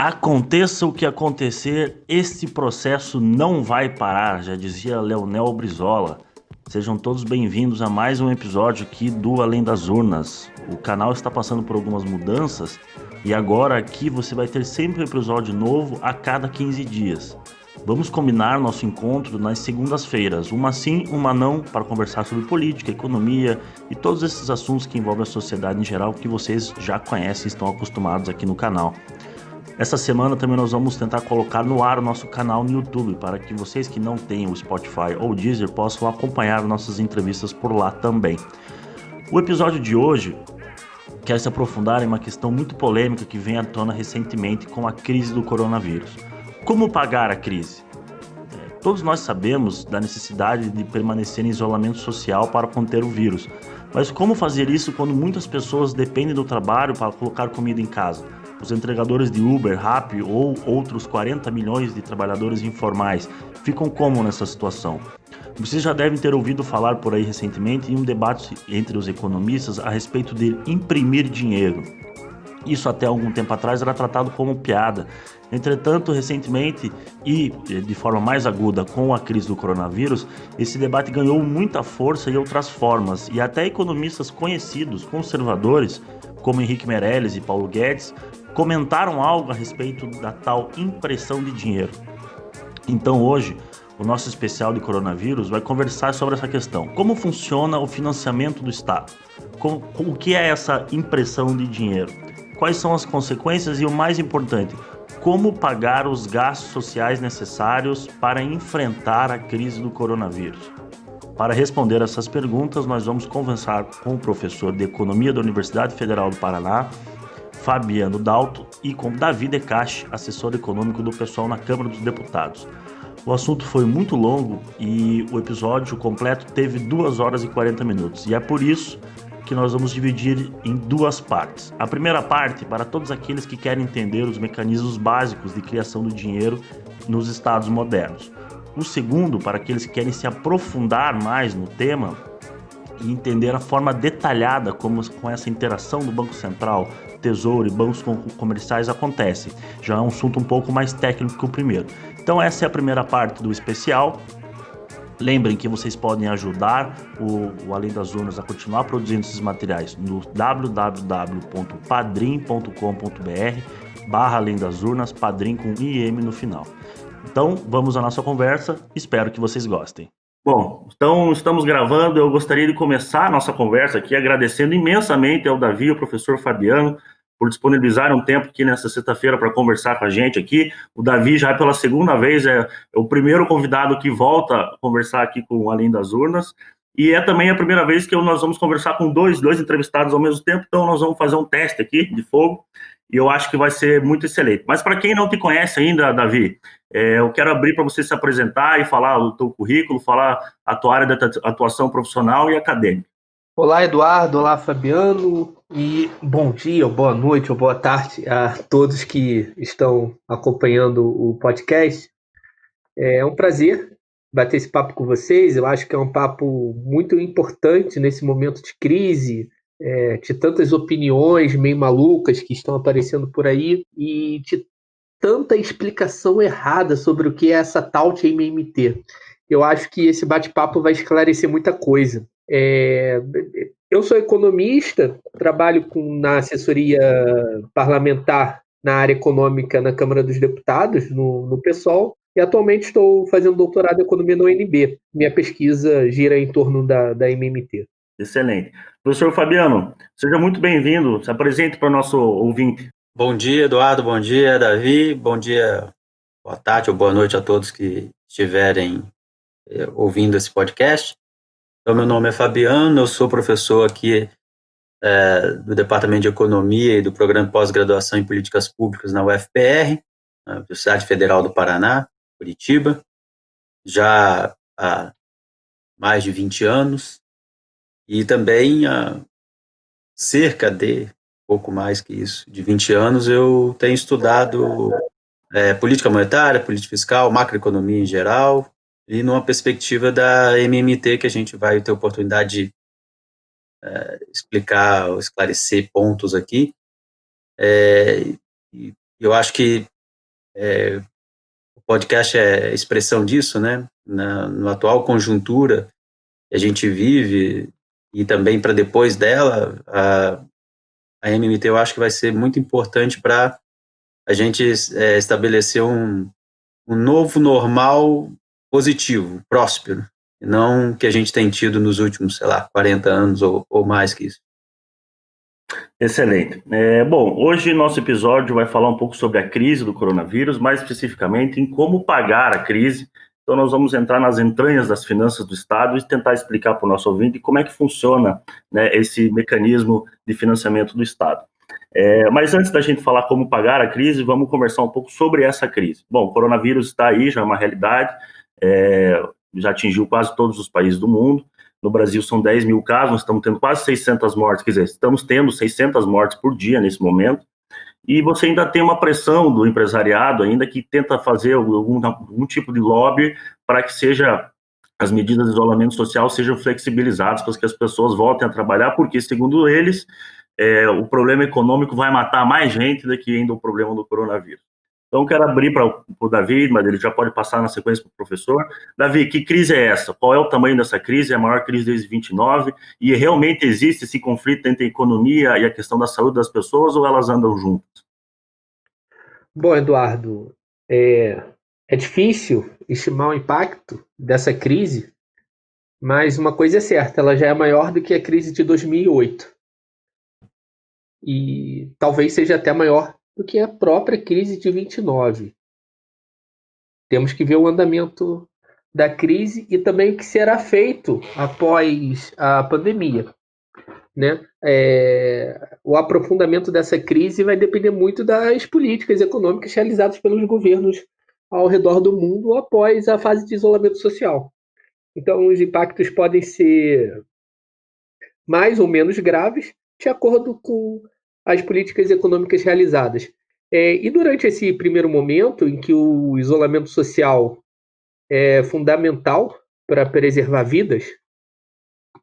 Aconteça o que acontecer, este processo não vai parar, já dizia Leonel Brizola. Sejam todos bem-vindos a mais um episódio aqui do Além das Urnas. O canal está passando por algumas mudanças e agora aqui você vai ter sempre um episódio novo a cada 15 dias. Vamos combinar nosso encontro nas segundas-feiras, uma sim, uma não, para conversar sobre política, economia e todos esses assuntos que envolvem a sociedade em geral que vocês já conhecem e estão acostumados aqui no canal. Essa semana também nós vamos tentar colocar no ar o nosso canal no YouTube, para que vocês que não têm o Spotify ou o Deezer possam acompanhar nossas entrevistas por lá também. O episódio de hoje quer se aprofundar em uma questão muito polêmica que vem à tona recentemente com a crise do coronavírus. Como pagar a crise? Todos nós sabemos da necessidade de permanecer em isolamento social para conter o vírus, mas como fazer isso quando muitas pessoas dependem do trabalho para colocar comida em casa? Os entregadores de Uber, Rappi ou outros 40 milhões de trabalhadores informais ficam como nessa situação? Vocês já devem ter ouvido falar por aí recentemente em um debate entre os economistas a respeito de imprimir dinheiro. Isso até algum tempo atrás era tratado como piada. Entretanto, recentemente e de forma mais aguda com a crise do coronavírus, esse debate ganhou muita força em outras formas e até economistas conhecidos, conservadores, como Henrique Meirelles e Paulo Guedes, comentaram algo a respeito da tal impressão de dinheiro. Então hoje, o nosso especial de coronavírus vai conversar sobre essa questão. Como funciona o financiamento do Estado? O que é essa impressão de dinheiro? Quais são as consequências e o mais importante, como pagar os gastos sociais necessários para enfrentar a crise do coronavírus? Para responder essas perguntas, nós vamos conversar com o professor de Economia da Universidade Federal do Paraná, Fabiano Dalto, e com Davi Decache, assessor econômico do pessoal na Câmara dos Deputados. O assunto foi muito longo e o episódio completo teve 2 horas e 40 minutos, e é por isso que nós vamos dividir em 2 partes. A primeira parte, para todos aqueles que querem entender os mecanismos básicos de criação do dinheiro nos estados modernos. O segundo, para aqueles que querem se aprofundar mais no tema e entender a forma detalhada como com essa interação do Banco Central, Tesouro e bancos comerciais acontece. Já é um assunto um pouco mais técnico que o primeiro. Então essa é a primeira parte do especial. Lembrem que vocês podem ajudar o Além das Urnas a continuar produzindo esses materiais no www.padrim.com.br/Além das Urnas, Padrim com IM no final. Então vamos à nossa conversa, espero que vocês gostem. Bom, então estamos gravando. Eu gostaria de começar a nossa conversa aqui agradecendo imensamente ao Davi e ao professor Fabiano por disponibilizar um tempo aqui nessa sexta-feira para conversar com a gente aqui. O Davi já pela segunda vez é o primeiro convidado que volta a conversar aqui com o Além das Urnas, e é também a primeira vez que nós vamos conversar com dois entrevistados ao mesmo tempo, então nós vamos fazer um teste aqui de fogo, e eu acho que vai ser muito excelente. Mas para quem não te conhece ainda, Davi, eu quero abrir para você se apresentar e falar o teu currículo, falar a tua área de atuação profissional e acadêmica. Olá, Eduardo. Olá, Fabiano. E bom dia, ou boa noite, ou boa tarde a todos que estão acompanhando o podcast. É um prazer bater esse papo com vocês. Eu acho que é um papo muito importante nesse momento de crise, de tantas opiniões meio malucas que estão aparecendo por aí e de tanta explicação errada sobre o que é essa tal de MMT. Eu acho que esse bate-papo vai esclarecer muita coisa. Eu sou economista, trabalho na assessoria parlamentar na área econômica na Câmara dos Deputados, no PSOL, e atualmente estou fazendo doutorado em economia na UNB. Minha pesquisa gira em torno da MMT. Excelente. Professor Fabiano, seja muito bem-vindo. Se apresente para o nosso ouvinte. Bom dia, Eduardo. Bom dia, Davi. Bom dia, boa tarde ou boa noite a todos que estiverem ouvindo esse podcast. Então, meu nome é Fabiano, eu sou professor aqui do Departamento de Economia e do Programa de Pós-Graduação em Políticas Públicas na UFPR, na Universidade Federal do Paraná, Curitiba, já há mais de 20 anos, e também há cerca de, pouco mais que isso, de 20 anos, eu tenho estudado política monetária, política fiscal, macroeconomia em geral, e numa perspectiva da MMT, que a gente vai ter oportunidade de explicar, esclarecer pontos aqui. E eu acho que O podcast é expressão disso, né? Na atual conjuntura que a gente vive e também para depois dela, a MMT eu acho que vai ser muito importante para a gente estabelecer um novo normal positivo, próspero, e não que a gente tem tido nos últimos, sei lá, 40 anos ou mais que isso. Excelente. Bom, hoje nosso episódio vai falar um pouco sobre a crise do coronavírus, mais especificamente em como pagar a crise. Então, nós vamos entrar nas entranhas das finanças do Estado e tentar explicar para o nosso ouvinte como é que funciona, né, esse mecanismo de financiamento do Estado. Mas antes da gente falar como pagar a crise, vamos conversar um pouco sobre essa crise. Bom, o coronavírus está aí, já é uma realidade, já atingiu quase todos os países do mundo. No Brasil são 10 mil casos, nós estamos tendo quase 600 mortes, quer dizer, estamos tendo 600 mortes por dia nesse momento, e você ainda tem uma pressão do empresariado ainda que tenta fazer algum tipo de lobby para que as medidas de isolamento social sejam flexibilizadas para que as pessoas voltem a trabalhar, porque, segundo eles, o problema econômico vai matar mais gente do que ainda o problema do coronavírus. Então, quero abrir para o Davi, mas ele já pode passar na sequência para o professor. Davi, que crise é essa? Qual é o tamanho dessa crise? É a maior crise desde 29? E realmente existe esse conflito entre a economia e a questão da saúde das pessoas ou elas andam juntas? Bom, Eduardo, é difícil estimar o impacto dessa crise, mas uma coisa é certa, ela já é maior do que a crise de 2008 e talvez seja até maior do que a própria crise de 29. Temos que ver o andamento da crise e também o que será feito após a pandemia, né? O aprofundamento dessa crise vai depender muito das políticas econômicas realizadas pelos governos ao redor do mundo após a fase de isolamento social. Então, os impactos podem ser mais ou menos graves, de acordo com as políticas econômicas realizadas. E durante esse primeiro momento, em que o isolamento social é fundamental para preservar vidas,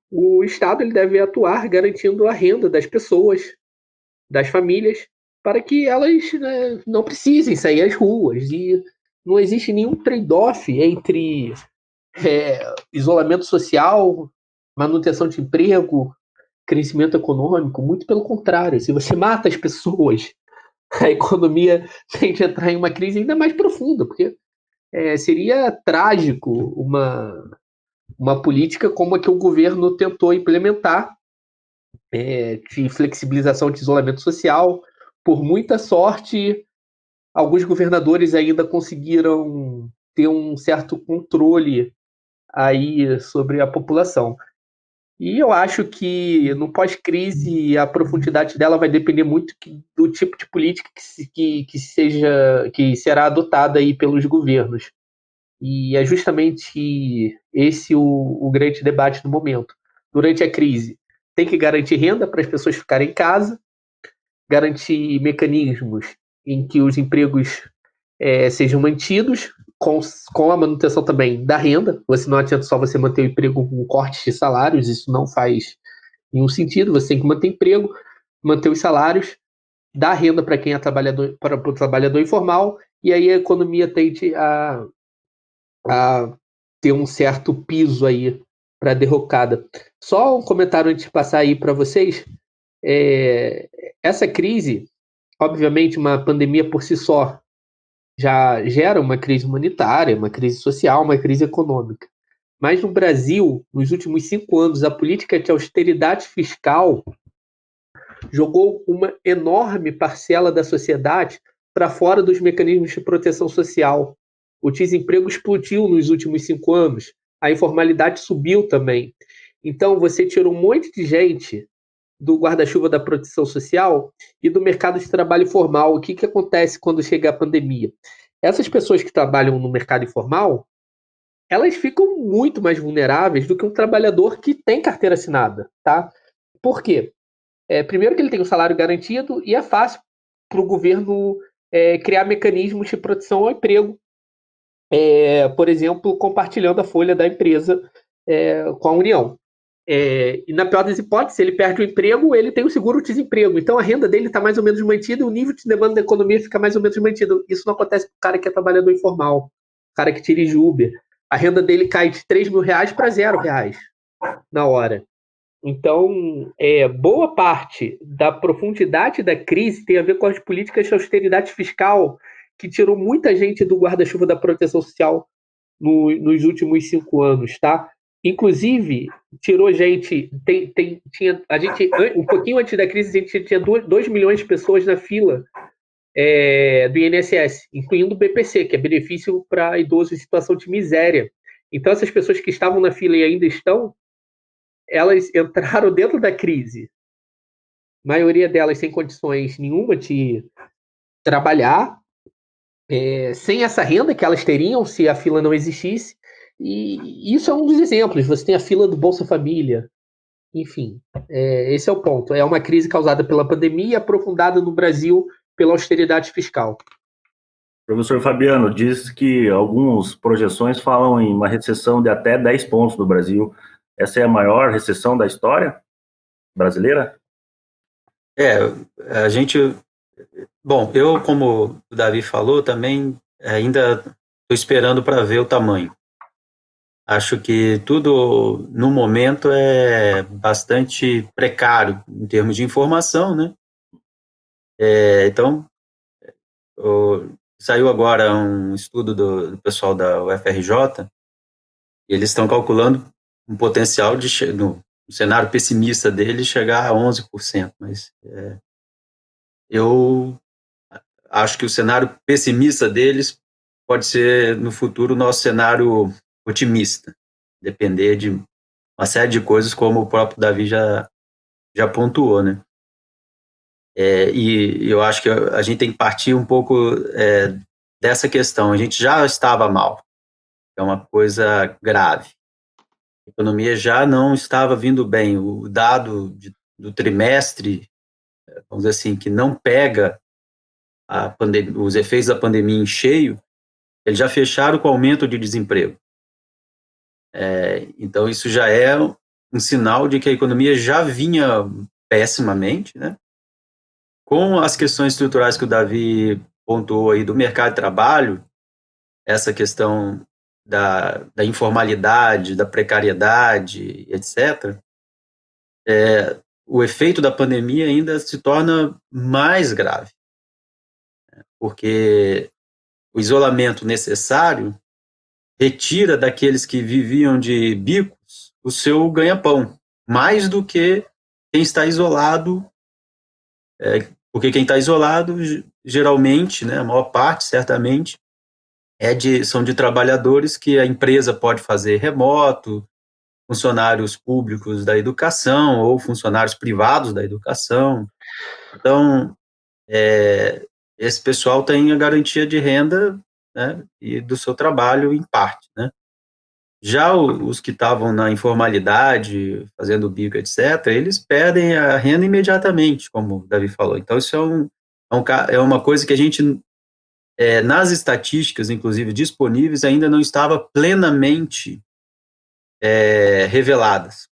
o Estado ele deve atuar garantindo a renda das pessoas, das famílias, para que elas, né, não precisem sair às ruas. E não existe nenhum trade-off entre isolamento social, manutenção de emprego, crescimento econômico. Muito pelo contrário, se você mata as pessoas, a economia tem que entrar em uma crise ainda mais profunda, porque seria trágico uma política como a que o governo tentou implementar, de flexibilização de isolamento social. Por muita sorte, alguns governadores ainda conseguiram ter um certo controle aí sobre a população. E eu acho que no pós-crise a profundidade dela vai depender muito do tipo de política que será adotada aí pelos governos. E é justamente esse o grande debate do momento. Durante a crise, tem que garantir renda para as pessoas ficarem em casa, garantir mecanismos em que os empregos sejam mantidos, com a manutenção também da renda. Você não adianta só você manter o emprego com cortes de salários, isso não faz nenhum sentido. Você tem que manter emprego, manter os salários, dar renda para quem é trabalhador, para o trabalhador informal, e aí a economia tende a ter um certo piso aí para a derrocada. Só um comentário antes de passar aí para vocês. Essa crise, obviamente, uma pandemia por si só já gera uma crise humanitária, uma crise social, uma crise econômica. Mas no Brasil, nos últimos 5 anos, a política de austeridade fiscal jogou uma enorme parcela da sociedade para fora dos mecanismos de proteção social. O desemprego explodiu nos últimos 5 anos, a informalidade subiu também. Então, você tirou um monte de gente do guarda-chuva da proteção social e do mercado de trabalho formal. O que acontece quando chega a pandemia? Essas pessoas que trabalham no mercado informal, elas ficam muito mais vulneráveis do que um trabalhador que tem carteira assinada, tá? Por quê? Primeiro que ele tem um salário garantido e é fácil para o governo criar mecanismos de proteção ao emprego, por exemplo, compartilhando a folha da empresa com a União. E na pior das hipóteses, se ele perde o emprego, ele tem o seguro-desemprego. Então a renda dele está mais ou menos mantida e o nível de demanda da economia fica mais ou menos mantido. Isso não acontece com o cara que é trabalhador informal, o cara que dirige Uber. A renda dele cai de R$ 3.000 para R$ 0 na hora. Então, boa parte da profundidade da crise tem a ver com as políticas de austeridade fiscal, que tirou muita gente do guarda-chuva da proteção social nos últimos 5 anos, tá? Inclusive, tirou gente. Um pouquinho antes da crise, a gente tinha 2 milhões de pessoas na fila do INSS, incluindo o BPC, que é benefício para idosos em situação de miséria. Então, essas pessoas que estavam na fila e ainda estão, elas entraram dentro da crise. A maioria delas sem condições nenhuma de trabalhar, sem essa renda que elas teriam se a fila não existisse. E isso é um dos exemplos. Você tem a fila do Bolsa Família. Enfim, esse é o ponto. É uma crise causada pela pandemia e aprofundada no Brasil pela austeridade fiscal. Professor Fabiano, diz que algumas projeções falam em uma recessão de até 10 pontos no Brasil. Essa é a maior recessão da história brasileira? A gente... Bom, eu, como o Davi falou, também ainda estou esperando para ver o tamanho. Acho que tudo, no momento, é bastante precário em termos de informação, né? Então, saiu agora um estudo do pessoal da UFRJ, e eles estão calculando um potencial no cenário pessimista dele, chegar a 11%, mas eu acho que o cenário pessimista deles pode ser, no futuro, o nosso cenário otimista, depender de uma série de coisas, como o próprio Davi já pontuou, né? E eu acho que a gente tem que partir um pouco dessa questão. A gente já estava mal, é uma coisa grave. A economia já não estava vindo bem. O dado do trimestre, vamos dizer assim, que não pega os efeitos da pandemia em cheio, eles já fecharam com aumento de desemprego. Então, isso já é um sinal de que a economia já vinha pessimamente, né? Com as questões estruturais que o Davi pontuou aí do mercado de trabalho, essa questão da informalidade, da precariedade, etc., o efeito da pandemia ainda se torna mais grave, porque o isolamento necessário retira daqueles que viviam de bicos o seu ganha-pão, mais do que quem está isolado, porque quem está isolado, geralmente, né, a maior parte, certamente, são de trabalhadores que a empresa pode fazer remoto, funcionários públicos da educação ou funcionários privados da educação. Então, esse pessoal tem a garantia de renda, né, e do seu trabalho em parte, né? Já os que estavam na informalidade, fazendo bico, etc., eles perdem a renda imediatamente, como o Davi falou. Então, isso é uma coisa que a gente, nas estatísticas, inclusive, disponíveis, ainda não estava plenamente reveladas.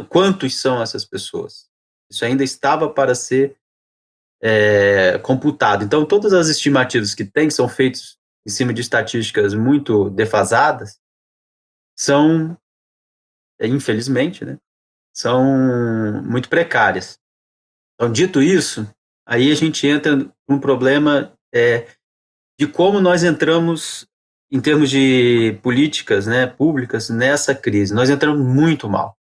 Quantos são essas pessoas? Isso ainda estava para ser computado. Então, todas as estimativas que tem, são feitas em cima de estatísticas muito defasadas, são, infelizmente, né, são muito precárias. Então, dito isso, aí a gente entra num problema de como nós entramos, em termos de políticas, né, públicas, nessa crise. Nós entramos muito mal.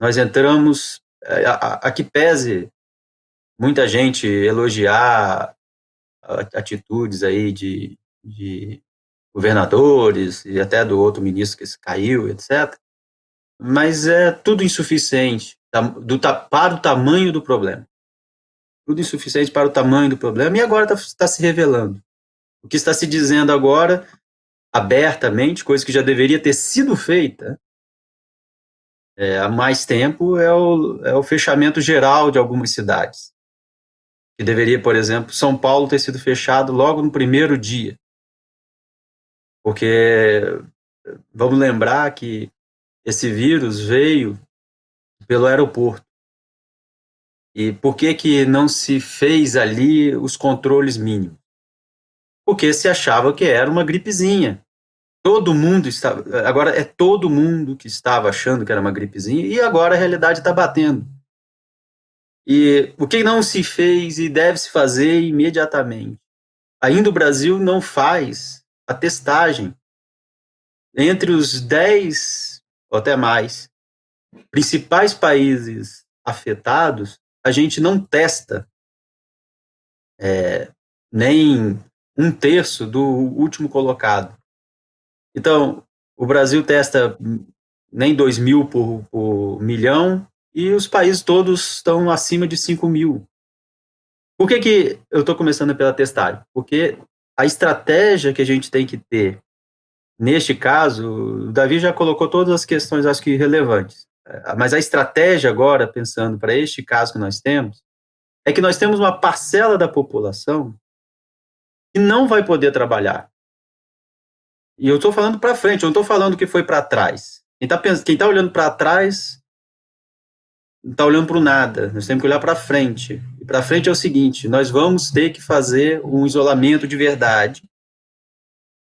Nós entramos, a que pese muita gente elogiar atitudes aí de governadores e até do outro ministro que se caiu, etc., mas é tudo insuficiente para o tamanho do problema. Tudo insuficiente para o tamanho do problema, e agora está se revelando. O que está se dizendo agora, abertamente, coisa que já deveria ter sido feita há mais tempo, é o fechamento geral de algumas cidades. Que deveria, por exemplo, São Paulo ter sido fechado logo no primeiro dia. Porque vamos lembrar que esse vírus veio pelo aeroporto. E por que não se fez ali os controles mínimos? Porque se achava que era uma gripezinha. Todo mundo estava... Agora é todo mundo que estava achando que era uma gripezinha, e agora a realidade está batendo. E o que não se fez e deve se fazer imediatamente? Ainda o Brasil não faz a testagem. Entre os 10, ou até mais, principais países afetados, a gente não testa nem um terço do último colocado. Então, o Brasil testa nem 2 mil por milhão, e os países todos estão acima de 5 mil. Por que eu estou começando pela testagem? Porque a estratégia que a gente tem que ter, neste caso, o Davi já colocou todas as questões, acho que relevantes, mas a estratégia agora, pensando para este caso que nós temos, é que nós temos uma parcela da população que não vai poder trabalhar. E eu estou falando para frente, eu não estou falando que foi para trás. Quem está olhando para trás não está olhando para o nada. Nós temos que olhar para frente. E para frente é o seguinte: nós vamos ter que fazer um isolamento de verdade.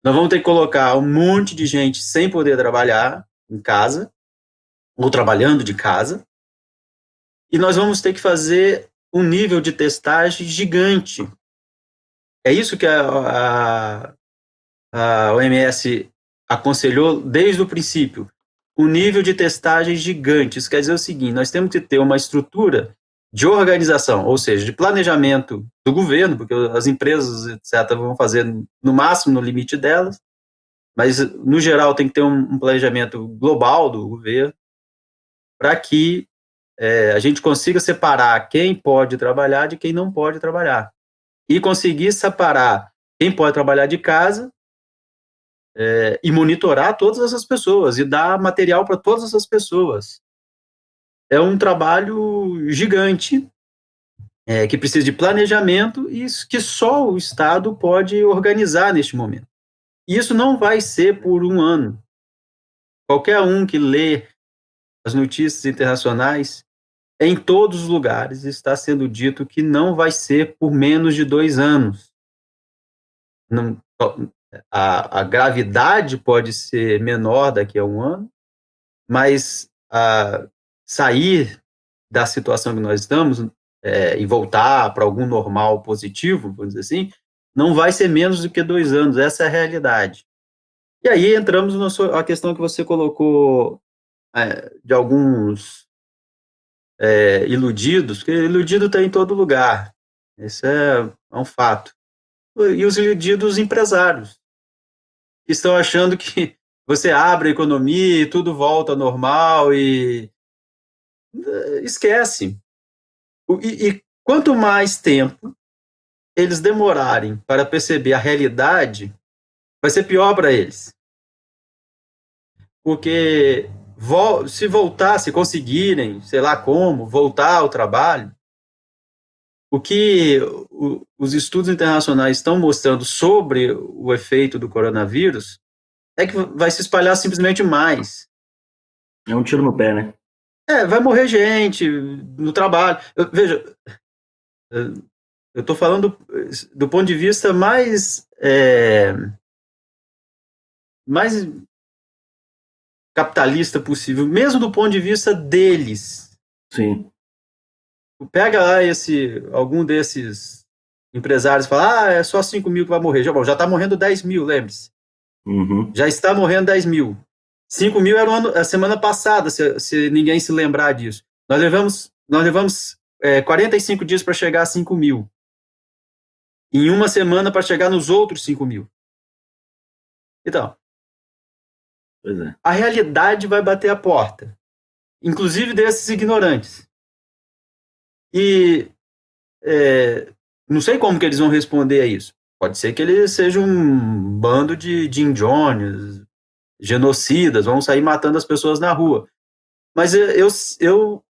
Nós vamos ter que colocar um monte de gente sem poder trabalhar em casa, ou trabalhando de casa. E nós vamos ter que fazer um nível de testagem gigante. É isso que a OMS aconselhou desde o princípio. Um nível de testagem gigante. Isso quer dizer o seguinte: nós temos que ter uma estrutura de organização, ou seja, de planejamento do governo, porque as empresas, etc., vão fazer no máximo no limite delas, mas, no geral, tem que ter um planejamento global do governo para que a gente consiga separar quem pode trabalhar de quem não pode trabalhar. E conseguir separar quem pode trabalhar de casa e monitorar todas essas pessoas e dar material para todas essas pessoas. É um trabalho gigante, que precisa de planejamento e que só o Estado pode organizar neste momento. E isso não vai ser por um ano. Qualquer um que lê as notícias internacionais, em todos os lugares está sendo dito que não vai ser por menos de 2 anos. Não, a gravidade pode ser menor daqui a um ano, mas sair da situação que nós estamos e voltar para algum normal positivo, vamos dizer assim, não vai ser menos do que 2 anos. Essa é a realidade. E aí entramos na questão que você colocou de alguns iludidos, porque iludido está em todo lugar. Isso é um fato. E os iludidos empresários, que estão achando que você abre a economia e tudo volta ao normal e esquece. E quanto mais tempo eles demorarem para perceber a realidade, vai ser pior para eles. Porque se conseguirem, sei lá como, voltar ao trabalho, o que os estudos internacionais estão mostrando sobre o efeito do coronavírus é que vai se espalhar simplesmente mais. É um tiro no pé, né? Vai morrer gente no trabalho. Veja, eu estou falando do ponto de vista mais capitalista possível, mesmo do ponto de vista deles. Sim. Pega lá algum desses empresários e fala, é só 5 mil que vai morrer. Já está morrendo 10 mil, lembre-se. Uhum. Já está morrendo 10 mil. 5 mil era a semana passada, se ninguém se lembrar disso. Nós levamos 45 dias para chegar a 5 mil. Em uma semana para chegar nos outros 5 mil. Então, pois é. A realidade vai bater a porta, inclusive desses ignorantes. E não sei como que eles vão responder a isso. Pode ser que eles sejam um bando de Jim Jones, genocidas, vão sair matando as pessoas na rua. Mas eu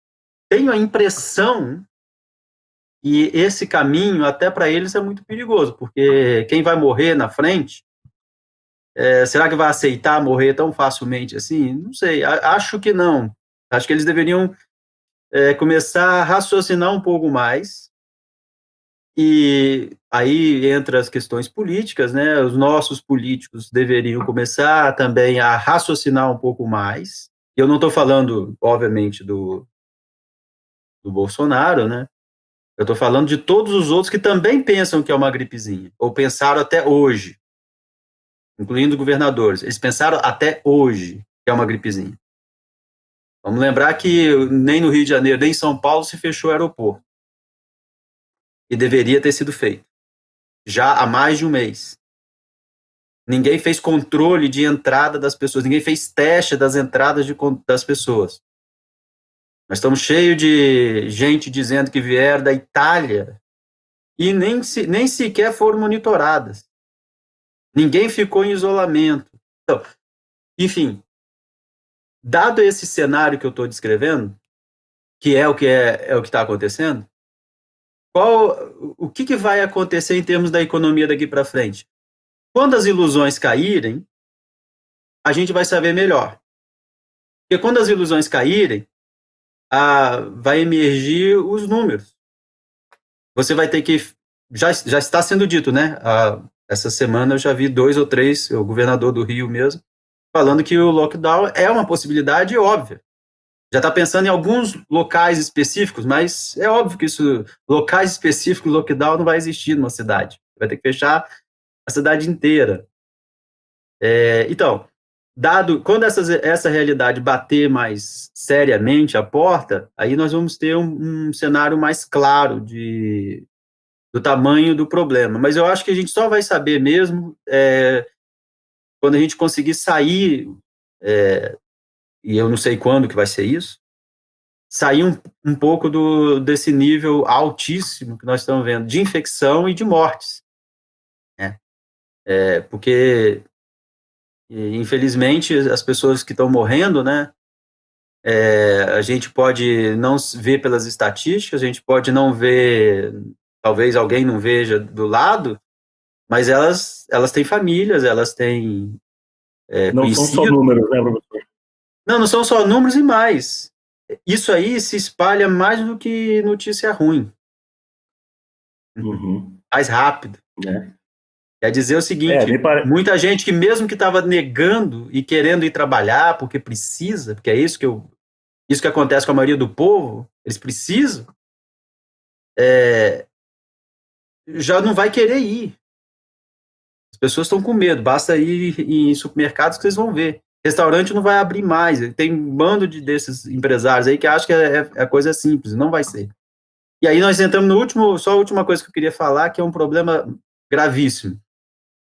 tenho a impressão que esse caminho, até para eles, é muito perigoso, porque quem vai morrer na frente, será que vai aceitar morrer tão facilmente assim? Não sei, acho que não. Acho que eles deveriam começar a raciocinar um pouco mais, e aí entra as questões políticas, né? Os nossos políticos deveriam começar também a raciocinar um pouco mais. Eu não estou falando, obviamente, do Bolsonaro, né? Eu estou falando de todos os outros que também pensam que é uma gripezinha, ou pensaram até hoje, incluindo governadores. Eles pensaram até hoje que é uma gripezinha. Vamos lembrar que nem no Rio de Janeiro, nem em São Paulo se fechou o aeroporto. E deveria ter sido feito. Já há mais de um mês. Ninguém fez controle de entrada das pessoas, ninguém fez teste das entradas das pessoas. Nós estamos cheios de gente dizendo que vieram da Itália e nem sequer foram monitoradas. Ninguém ficou em isolamento. Então, enfim, dado esse cenário que eu estou descrevendo, que é o que está acontecendo, o que vai acontecer em termos da economia daqui para frente? Quando as ilusões caírem, a gente vai saber melhor. Porque quando as ilusões caírem, vai emergir os números. Você vai ter que... Já está sendo dito, né? Essa semana eu já vi 2 ou 3, o governador do Rio mesmo, falando que o lockdown é uma possibilidade óbvia. Já está pensando em alguns locais específicos, mas é óbvio que locais específicos, lockdown não vai existir numa cidade. Vai ter que fechar a cidade inteira. Então, quando essa realidade bater mais seriamente a porta, aí nós vamos ter um cenário mais claro do tamanho do problema. Mas eu acho que a gente só vai saber mesmo quando a gente conseguir sair, e eu não sei quando que vai ser isso, sair um pouco desse nível altíssimo que nós estamos vendo de infecção e de mortes. Né? Porque, infelizmente, as pessoas que estão morrendo, né, a gente pode não ver pelas estatísticas, a gente pode não ver, talvez alguém não veja do lado, mas elas têm famílias, elas têm não são só números, né, professor? Não são só números e mais. Isso aí se espalha mais do que notícia ruim. Mais rápido. Quer dizer o seguinte, muita gente que mesmo que estava negando e querendo ir trabalhar porque precisa, porque é isso que acontece com a maioria do povo, eles precisam, já não vai querer ir. As pessoas estão com medo, basta ir em supermercados que vocês vão ver. Restaurante não vai abrir mais, tem um bando desses empresários aí que acham que é coisa simples, não vai ser. E aí nós entramos só a última coisa que eu queria falar, que é um problema gravíssimo,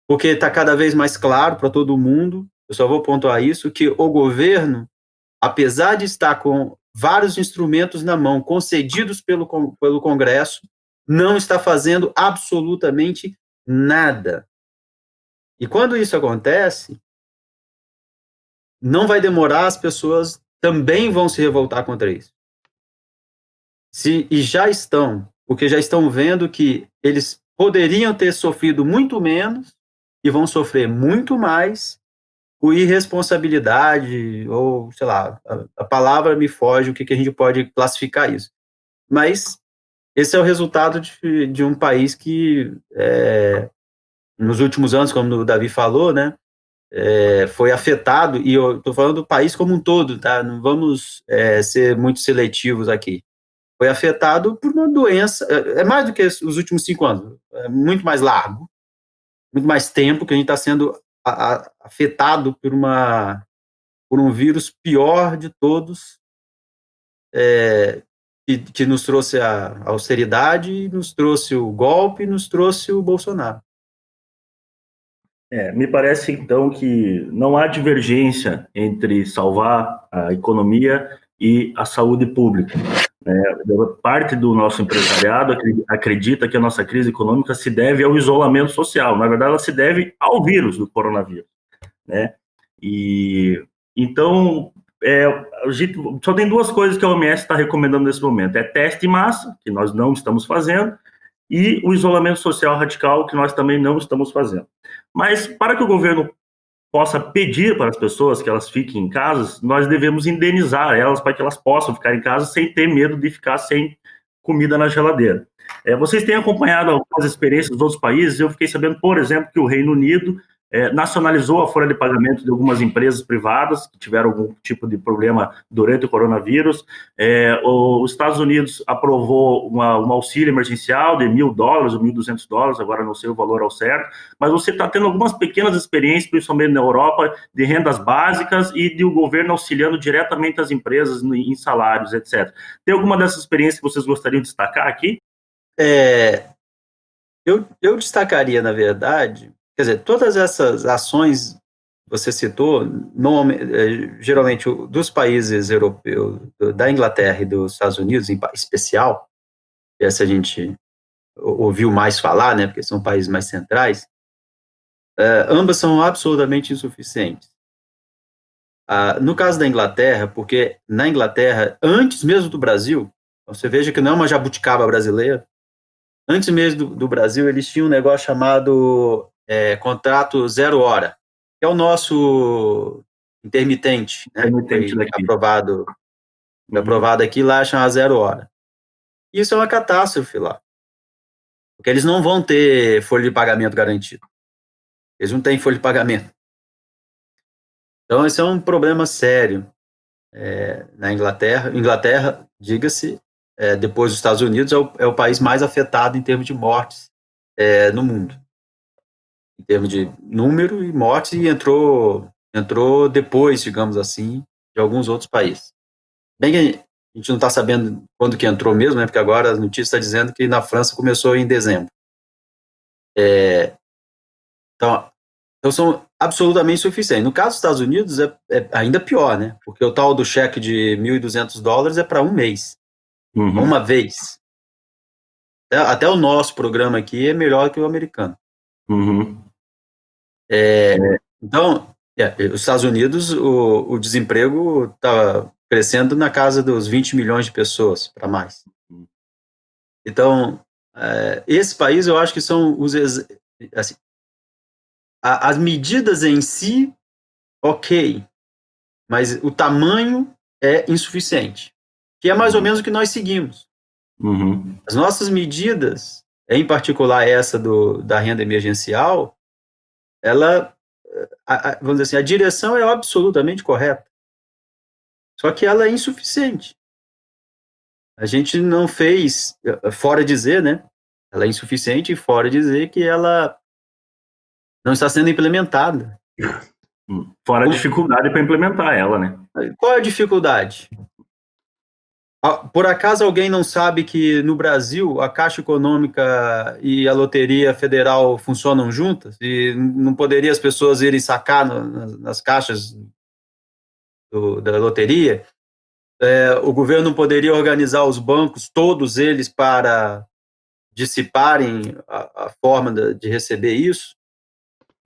porque está cada vez mais claro para todo mundo, eu só vou pontuar isso, que o governo, apesar de estar com vários instrumentos na mão, concedidos pelo Congresso, não está fazendo absolutamente nada. E quando isso acontece, não vai demorar, as pessoas também vão se revoltar contra isso. E já estão, porque já estão vendo que eles poderiam ter sofrido muito menos e vão sofrer muito mais por irresponsabilidade, ou, sei lá, a palavra me foge, o que a gente pode classificar isso. Mas esse é o resultado de um país que, nos últimos anos, como o Davi falou, né, foi afetado, e eu estou falando do país como um todo, tá? Não vamos ser muito seletivos aqui. Foi afetado por uma doença, mais do que os últimos 5 anos, é muito mais largo, muito mais tempo que a gente está sendo afetado por um vírus pior de todos, que nos trouxe a austeridade, nos trouxe o golpe, nos trouxe o Bolsonaro. Me parece, então, que não há divergência entre salvar a economia e a saúde pública. Parte do nosso empresariado acredita que a nossa crise econômica se deve ao isolamento social. Na verdade, ela se deve ao vírus do coronavírus. E, então, a gente só tem 2 coisas que a OMS está recomendando nesse momento. Teste em massa, que nós não estamos fazendo, e o isolamento social radical, que nós também não estamos fazendo. Mas, para que o governo possa pedir para as pessoas que elas fiquem em casa, nós devemos indenizar elas para que elas possam ficar em casa sem ter medo de ficar sem comida na geladeira. Vocês têm acompanhado algumas experiências dos outros países? Eu fiquei sabendo, por exemplo, que o Reino Unido nacionalizou a folha de pagamento de algumas empresas privadas que tiveram algum tipo de problema durante o coronavírus. Os Estados Unidos aprovou um auxílio emergencial de $1.000 ou $1.200, agora não sei o valor ao certo, mas você está tendo algumas pequenas experiências, principalmente na Europa, de rendas básicas e de o governo auxiliando diretamente as empresas em salários, etc. Tem alguma dessas experiências que vocês gostariam de destacar aqui? Eu destacaria, na verdade, quer dizer, todas essas ações que você citou, geralmente dos países europeus, da Inglaterra e dos Estados Unidos, em especial, essa a gente ouviu mais falar, né, porque são países mais centrais, ambas são absolutamente insuficientes. No caso da Inglaterra, porque na Inglaterra, antes mesmo do Brasil, você veja que não é uma jabuticaba brasileira, antes mesmo do Brasil, eles tinham um negócio chamado contrato 0 hora, que é o nosso intermitente, né? Intermitente Foi daqui. aprovado aqui, lá chama 0 hora. Isso é uma catástrofe lá, porque eles não vão ter folha de pagamento garantido. Eles não têm folha de pagamento. Então, esse é um problema sério na Inglaterra. Inglaterra, diga-se, depois dos Estados Unidos, é o país mais afetado em termos de mortes no mundo. Em termos de número e mortes, e entrou depois, digamos assim, de alguns outros países. Bem que a gente não está sabendo quando que entrou mesmo, né, porque agora a notícia está dizendo que na França começou em dezembro. Então são absolutamente suficientes. No caso dos Estados Unidos, é ainda pior, né, porque o tal do cheque de $1.200 é para um mês, uma vez. Até o nosso programa aqui é melhor que o americano. Então, os Estados Unidos, o desemprego está crescendo na casa dos 20 milhões de pessoas, para mais. Então, esse país, eu acho que são assim, as medidas em si, ok, mas o tamanho é insuficiente, que é mais ou menos o que nós seguimos. As nossas medidas, em particular essa da renda emergencial, ela, vamos dizer assim, a direção é absolutamente correta, só que ela é insuficiente. A gente não fez, fora dizer, né? Ela é insuficiente e fora dizer que ela não está sendo implementada. Fora a dificuldade para implementar ela, né? Qual é a dificuldade? Por acaso alguém não sabe que no Brasil a Caixa Econômica e a Loteria Federal funcionam juntas? E não poderia as pessoas irem sacar nas caixas da loteria? O governo não poderia organizar os bancos, todos eles, para dissiparem a forma de receber isso?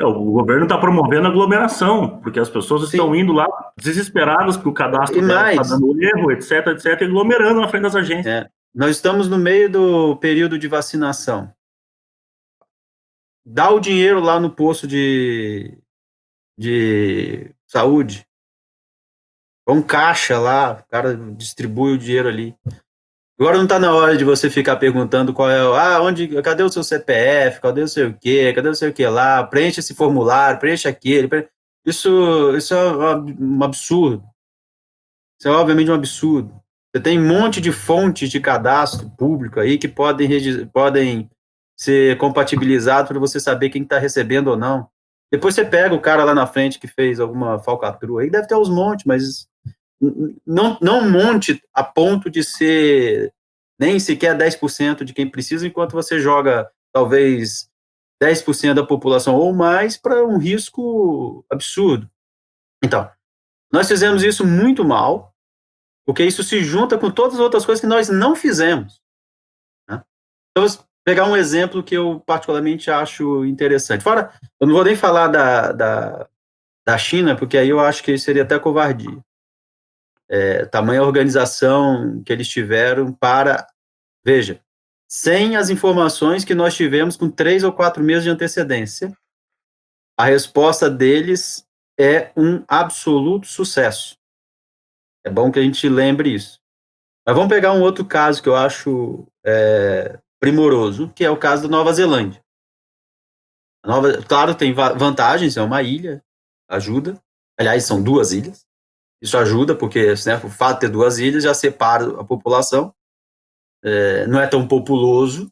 O governo está promovendo aglomeração, porque as pessoas estão indo lá desesperadas porque o cadastro dela está dando erro, etc, etc, e aglomerando na frente das agências. Nós estamos no meio do período de vacinação. Dá o dinheiro lá no posto de saúde. Um caixa lá, o cara distribui o dinheiro ali. Agora não está na hora de você ficar perguntando qual é, cadê o seu CPF, cadê o seu quê, cadê o seu que lá, preencha esse formulário, preencha aquele. Isso é um absurdo. Isso é obviamente um absurdo. Você tem um monte de fontes de cadastro público aí que podem ser compatibilizados para você saber quem está recebendo ou não. Depois você pega o cara lá na frente que fez alguma falcatrua aí, deve ter uns montes, mas não um monte a ponto de ser nem sequer 10% de quem precisa, enquanto você joga talvez 10% da população ou mais para um risco absurdo. Então, nós fizemos isso muito mal, porque isso se junta com todas as outras coisas que nós não fizemos. Né? Então, vou pegar um exemplo que eu particularmente acho interessante. Fora, eu não vou nem falar da China, porque aí eu acho que seria até covardia. Tamanha organização que eles tiveram para... Veja, sem as informações que nós tivemos com 3 ou 4 meses de antecedência, a resposta deles é um absoluto sucesso. É bom que a gente lembre isso. Mas vamos pegar um outro caso que eu acho primoroso, que é o caso da Nova Zelândia. Claro, tem vantagens, é uma ilha, ajuda. Aliás, são 2 ilhas. Isso ajuda, porque né, o fato de ter 2 ilhas já separa a população. Não é tão populoso,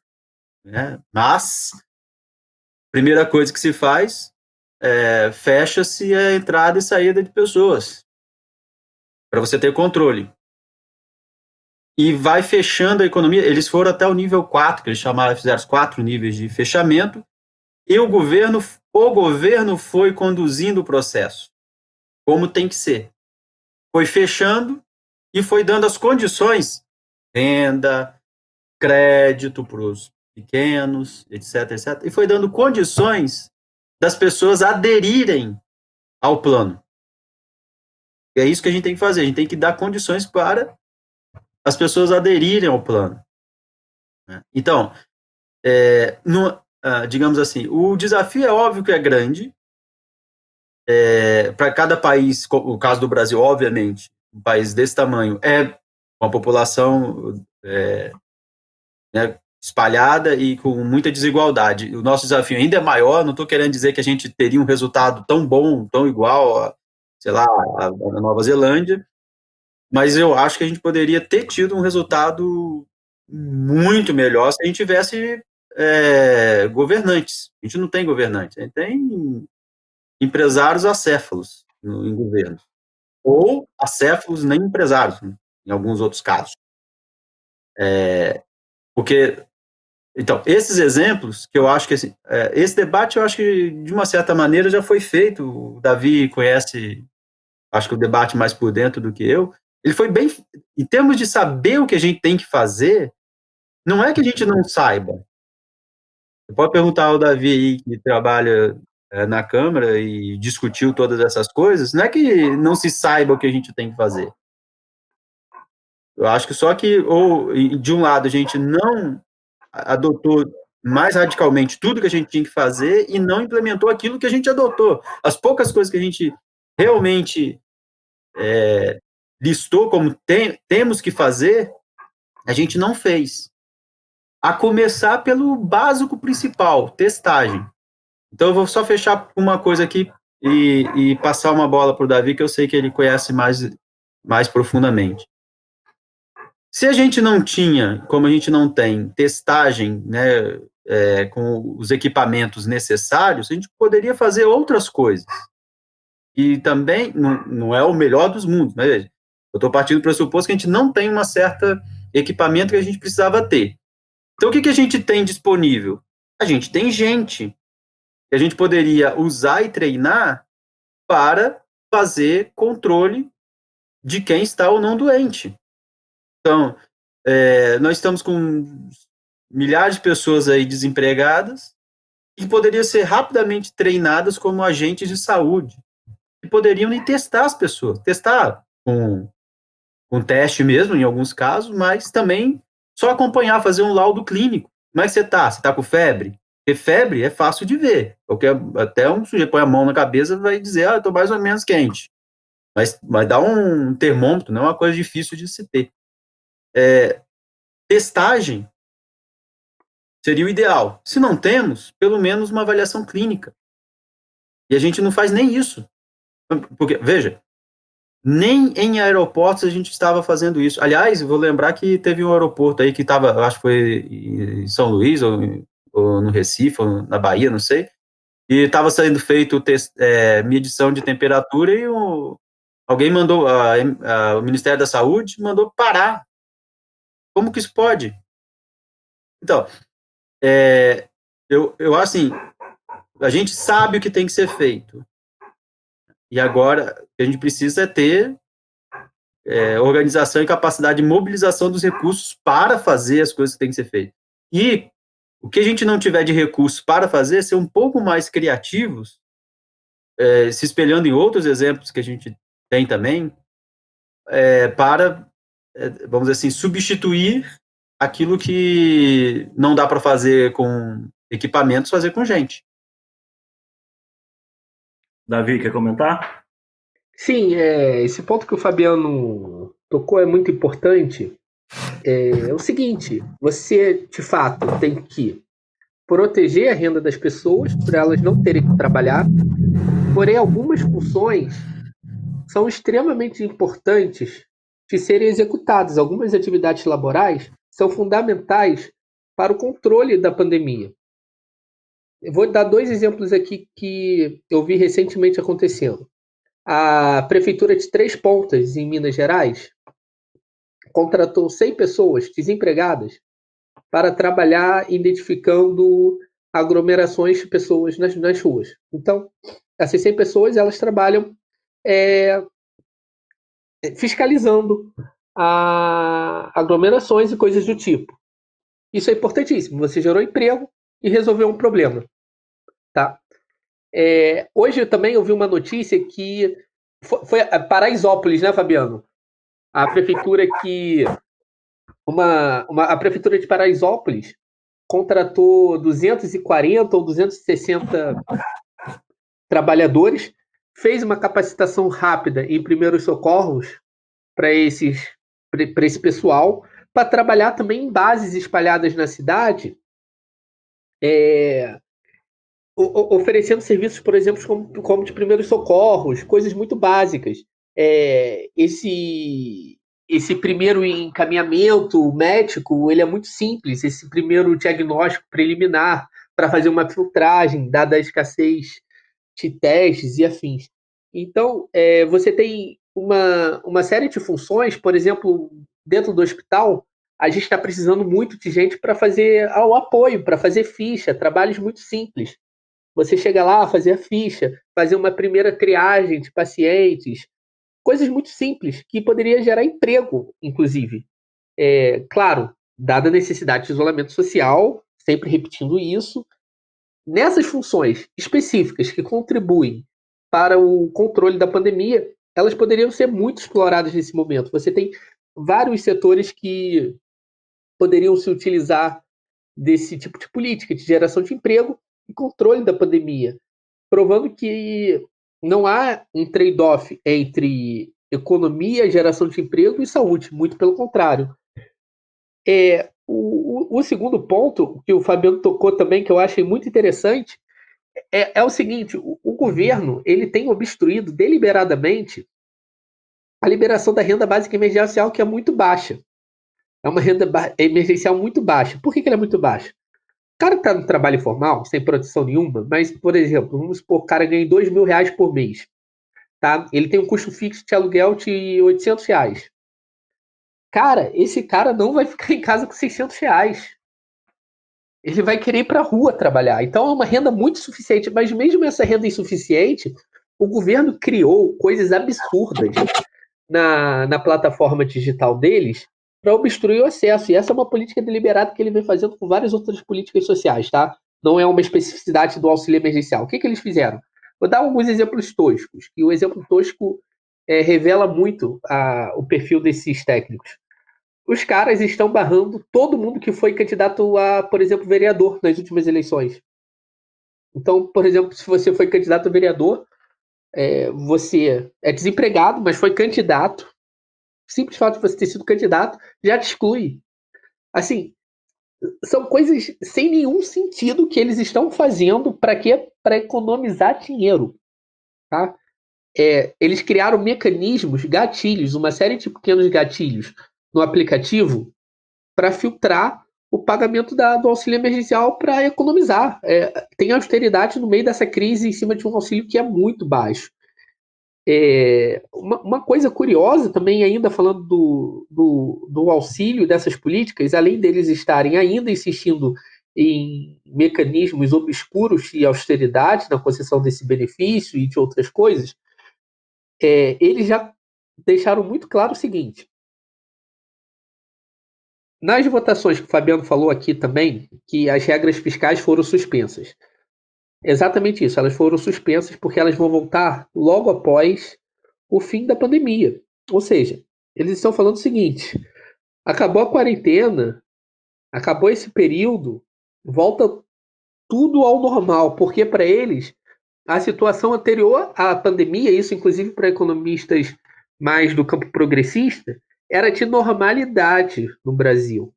né? Mas a primeira coisa que se faz fecha-se a entrada e saída de pessoas, para você ter controle. E vai fechando a economia. Eles foram até o nível 4, que eles chamaram, fizeram os 4 níveis de fechamento, e o governo foi conduzindo o processo, como tem que ser. Foi fechando e foi dando as condições, renda, crédito para os pequenos, etc, etc, e foi dando condições das pessoas aderirem ao plano. E é isso que a gente tem que fazer, a gente tem que dar condições para as pessoas aderirem ao plano. Então, digamos assim, o desafio é óbvio que é grande, para cada país, o caso do Brasil, obviamente, um país desse tamanho é uma população né, espalhada e com muita desigualdade. O nosso desafio ainda é maior, não estou querendo dizer que a gente teria um resultado tão bom, tão igual a, sei lá, a Nova Zelândia, mas eu acho que a gente poderia ter tido um resultado muito melhor se a gente tivesse governantes. A gente não tem governantes, a gente tem empresários acéfalos em governos. Ou acéfalos nem empresários, né, em alguns outros casos. Porque, então, esses exemplos, que eu acho que esse debate, eu acho que, de uma certa maneira, já foi feito. O Davi conhece, acho que o debate mais por dentro do que eu. Ele foi bem, em termos de saber o que a gente tem que fazer, não é que a gente não saiba. Você pode perguntar ao Davi aí, que trabalha na Câmara e discutiu todas essas coisas, não é que não se saiba o que a gente tem que fazer. Eu acho que só que, ou de um lado, a gente não adotou mais radicalmente tudo que a gente tinha que fazer e não implementou aquilo que a gente adotou. As poucas coisas que a gente realmente listou como temos que fazer, a gente não fez. A começar pelo básico principal, testagem. Então, eu vou só fechar uma coisa aqui e passar uma bola para o Davi, que eu sei que ele conhece mais profundamente. Se a gente não tinha, como a gente não tem, testagem, né, com os equipamentos necessários, a gente poderia fazer outras coisas. E também não é o melhor dos mundos, mas veja, eu estou partindo do pressuposto que a gente não tem uma certa equipamento que a gente precisava ter. Então, o que a gente tem disponível? A gente tem gente que a gente poderia usar e treinar para fazer controle de quem está ou não doente. Então, nós estamos com milhares de pessoas aí desempregadas que poderiam ser rapidamente treinadas como agentes de saúde e poderiam ir testar as pessoas, testar com teste mesmo, em alguns casos, mas também só acompanhar, fazer um laudo clínico. Como é que você está? Você está com febre? Porque febre é fácil de ver. Até um sujeito põe a mão na cabeça e vai dizer, estou mais ou menos quente. Mas dá um termômetro, não é uma coisa difícil de se ter. Testagem seria o ideal. Se não temos, pelo menos uma avaliação clínica. E a gente não faz nem isso. Porque, veja, nem em aeroportos a gente estava fazendo isso. Aliás, vou lembrar que teve um aeroporto aí que estava, acho que foi em São Luís, ou no Recife, ou na Bahia, não sei, e estava sendo feito medição de temperatura e alguém mandou, o Ministério da Saúde mandou parar. Como que isso pode? Então, eu assim, a gente sabe o que tem que ser feito. E agora, o que a gente precisa é ter organização e capacidade de mobilização dos recursos para fazer as coisas que têm que ser feitas. E o que a gente não tiver de recursos para fazer, ser um pouco mais criativos, se espelhando em outros exemplos que a gente tem também, para, vamos dizer assim, substituir aquilo que não dá para fazer com equipamentos, fazer com gente. Davi, quer comentar? Sim, esse ponto que o Fabiano tocou é muito importante. É o seguinte: você, de fato, tem que proteger a renda das pessoas para elas não terem que trabalhar, porém, algumas funções são extremamente importantes de serem executadas. Algumas atividades laborais são fundamentais para o controle da pandemia. Eu vou dar dois exemplos aqui que eu vi recentemente acontecendo. A prefeitura de Três Pontas, em Minas Gerais, contratou 100 pessoas desempregadas para trabalhar identificando aglomerações de pessoas nas ruas. Então, essas 100 pessoas elas trabalham é, fiscalizando aglomerações e coisas do tipo. Isso é importantíssimo. Você gerou emprego e resolveu um problema. Tá? Hoje eu também ouvi uma notícia que foi a Paraisópolis, né, Fabiano? A prefeitura que a prefeitura de Paraisópolis contratou 240 ou 260 trabalhadores, fez uma capacitação rápida em primeiros socorros para esse pessoal, para trabalhar também em bases espalhadas na cidade, oferecendo serviços, por exemplo, como de primeiros socorros, coisas muito básicas. Esse primeiro encaminhamento médico ele é muito simples, esse primeiro diagnóstico preliminar para fazer uma filtragem, dada a escassez de testes e afins. Então, você tem uma série de funções, por exemplo, dentro do hospital, a gente está precisando muito de gente para fazer o apoio, para fazer ficha, trabalhos muito simples. Você chega lá, fazer a ficha, fazer uma primeira triagem de pacientes, coisas muito simples que poderia gerar emprego, inclusive. Claro, dada a necessidade de isolamento social, sempre repetindo isso, nessas funções específicas que contribuem para o controle da pandemia, elas poderiam ser muito exploradas nesse momento. Você tem vários setores que poderiam se utilizar desse tipo de política de geração de emprego e controle da pandemia, provando que não há um trade-off entre economia, geração de emprego e saúde, muito pelo contrário. O segundo ponto que o Fabiano tocou também, que eu achei muito interessante, é o seguinte: o governo ele tem obstruído deliberadamente a liberação da renda básica emergencial, que é muito baixa. É uma renda emergencial muito baixa. Por que ela é muito baixa? O cara está no trabalho formal, sem proteção nenhuma, mas, por exemplo, vamos supor que o cara ganha R$ 2.000 por mês. Tá? Ele tem um custo fixo de aluguel de R$ 800. Cara, esse cara não vai ficar em casa com R$ 600. Ele vai querer ir para a rua trabalhar. Então é uma renda muito suficiente, mas mesmo essa renda insuficiente, o governo criou coisas absurdas na plataforma digital deles para obstruir o acesso. E essa é uma política deliberada que ele vem fazendo com várias outras políticas sociais, tá? Não é uma especificidade do auxílio emergencial. O que eles fizeram? Vou dar alguns exemplos toscos, que o exemplo tosco revela muito o perfil desses técnicos. Os caras estão barrando todo mundo que foi candidato a, por exemplo, vereador nas últimas eleições. Então, por exemplo, se você foi candidato a vereador, você é desempregado, mas foi candidato. O simples fato de você ter sido candidato já te exclui. Assim, são coisas sem nenhum sentido que eles estão fazendo para quê? Para economizar dinheiro. Tá? Eles criaram mecanismos, gatilhos, uma série de pequenos gatilhos no aplicativo para filtrar o pagamento do auxílio emergencial para economizar. Tem austeridade no meio dessa crise em cima de um auxílio que é muito baixo. Uma coisa curiosa também, ainda falando do auxílio dessas políticas, além deles estarem ainda insistindo em mecanismos obscuros e austeridade na concessão desse benefício e de outras coisas, eles já deixaram muito claro o seguinte: nas votações que o Fabiano falou aqui também, que as regras fiscais foram suspensas. Exatamente isso, elas foram suspensas porque elas vão voltar logo após o fim da pandemia. Ou seja, eles estão falando o seguinte: acabou a quarentena, acabou esse período, volta tudo ao normal, porque para eles a situação anterior à pandemia, isso inclusive para economistas mais do campo progressista, era de normalidade no Brasil.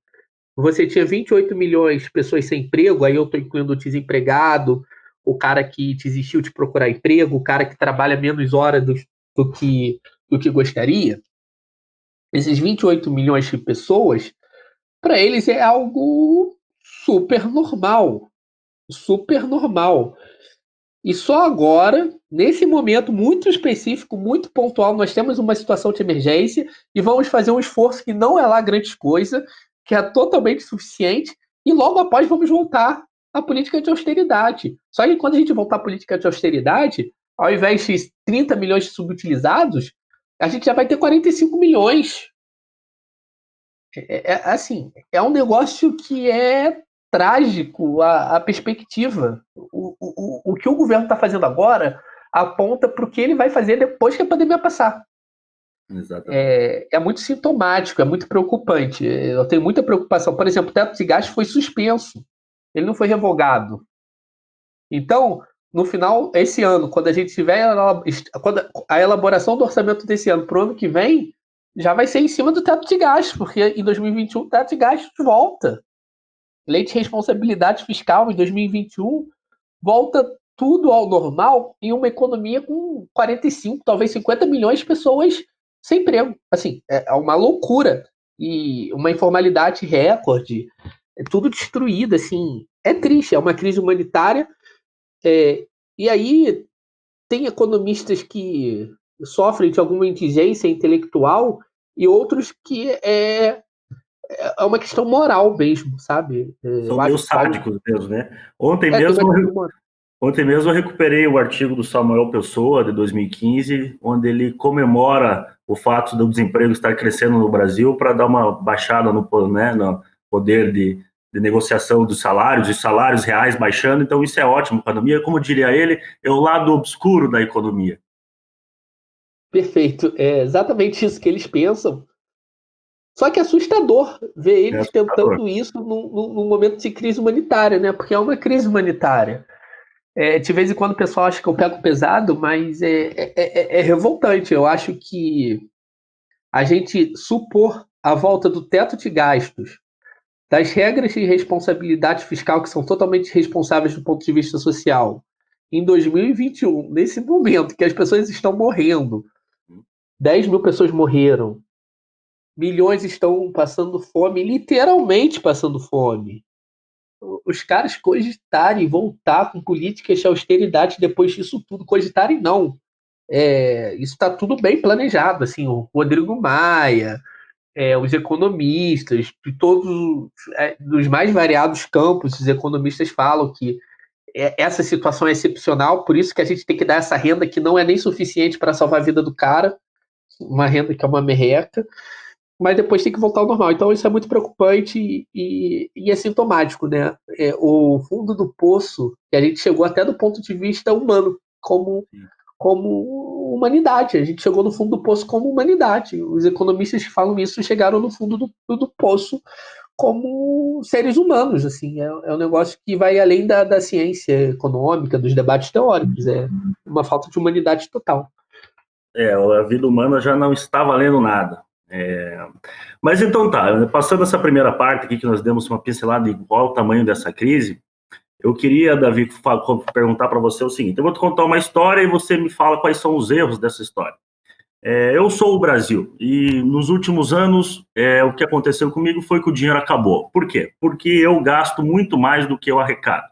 Você tinha 28 milhões de pessoas sem emprego, aí eu estou incluindo o desempregado, o cara que desistiu de procurar emprego, o cara que trabalha menos horas do que, do que gostaria. Esses 28 milhões de pessoas, para eles é algo super normal, super normal. E só agora, nesse momento muito específico, muito pontual, nós temos uma situação de emergência e vamos fazer um esforço que não é lá grande coisa, que é totalmente suficiente, e logo após vamos voltar à política de austeridade. Só que quando a gente voltar à política de austeridade, ao invés de 30 milhões de subutilizados, a gente já vai ter 45 milhões. Assim, é um negócio que é trágico a perspectiva. O que o governo está fazendo agora aponta para o que ele vai fazer depois que a pandemia passar. Exatamente. É muito sintomático, é muito preocupante. Eu tenho muita preocupação. Por exemplo, o teto de gastos foi suspenso, ele não foi revogado. Então, no final, esse ano, quando a gente tiver a elaboração do orçamento desse ano para o ano que vem, já vai ser em cima do teto de gastos, porque em 2021 o teto de gastos volta. Lei de responsabilidade fiscal em 2021 volta tudo ao normal em uma economia com 45, talvez 50 milhões de pessoas sem emprego. Assim, é uma loucura. E uma informalidade recorde, é tudo destruído, assim. É triste, é uma crise humanitária. E aí tem economistas que sofrem de alguma indigência intelectual e outros que é uma questão moral mesmo, sabe? São Eu meio acho que Paulo. sádicos mesmo, né? Ontem Tem uma mesmo, questão moral. ontem mesmo eu recuperei o artigo do Samuel Pessoa, de 2015, onde ele comemora o fato do desemprego estar crescendo no Brasil para dar uma baixada no poder de negociação dos salários, e salários reais baixando. Então, isso é ótimo para a economia. Como diria ele, é o lado obscuro da economia. Perfeito. É exatamente isso que eles pensam. Só que é assustador ver É eles assustador. tentando isso num momento de crise humanitária, né? Porque é uma crise humanitária. De vez em quando o pessoal acha que eu pego pesado, mas é revoltante. Eu acho que a gente supor a volta do teto de gastos, das regras de responsabilidade fiscal que são totalmente responsáveis do ponto de vista social, em 2021, nesse momento que as pessoas estão morrendo, 10 mil pessoas morreram, milhões estão passando fome, literalmente passando fome. Os caras cogitarem voltar com políticas de austeridade depois disso tudo, cogitarem não. Isso está tudo bem planejado, assim, o Rodrigo Maia, os economistas, de todos dos mais variados campos, os economistas falam que essa situação é excepcional, por isso que a gente tem que dar essa renda que não é nem suficiente para salvar a vida do cara, uma renda que é uma merreca, mas depois tem que voltar ao normal. Então isso é muito preocupante e é sintomático, né? O fundo do poço, que a gente chegou até do ponto de vista humano, como humanidade. A gente chegou no fundo do poço como humanidade. Os economistas que falam isso chegaram no fundo do poço como seres humanos. Assim, é um negócio que vai além da ciência econômica, dos debates teóricos. É uma falta de humanidade total. A vida humana já não está valendo nada. Mas então tá, passando essa primeira parte aqui que nós demos uma pincelada de qual o tamanho dessa crise, eu queria, Davi, perguntar para você o seguinte: eu vou te contar uma história e você me fala quais são os erros dessa história. Eu sou o Brasil e nos últimos anos o que aconteceu comigo foi que o dinheiro acabou. Por quê? Porque eu gasto muito mais do que eu arrecado.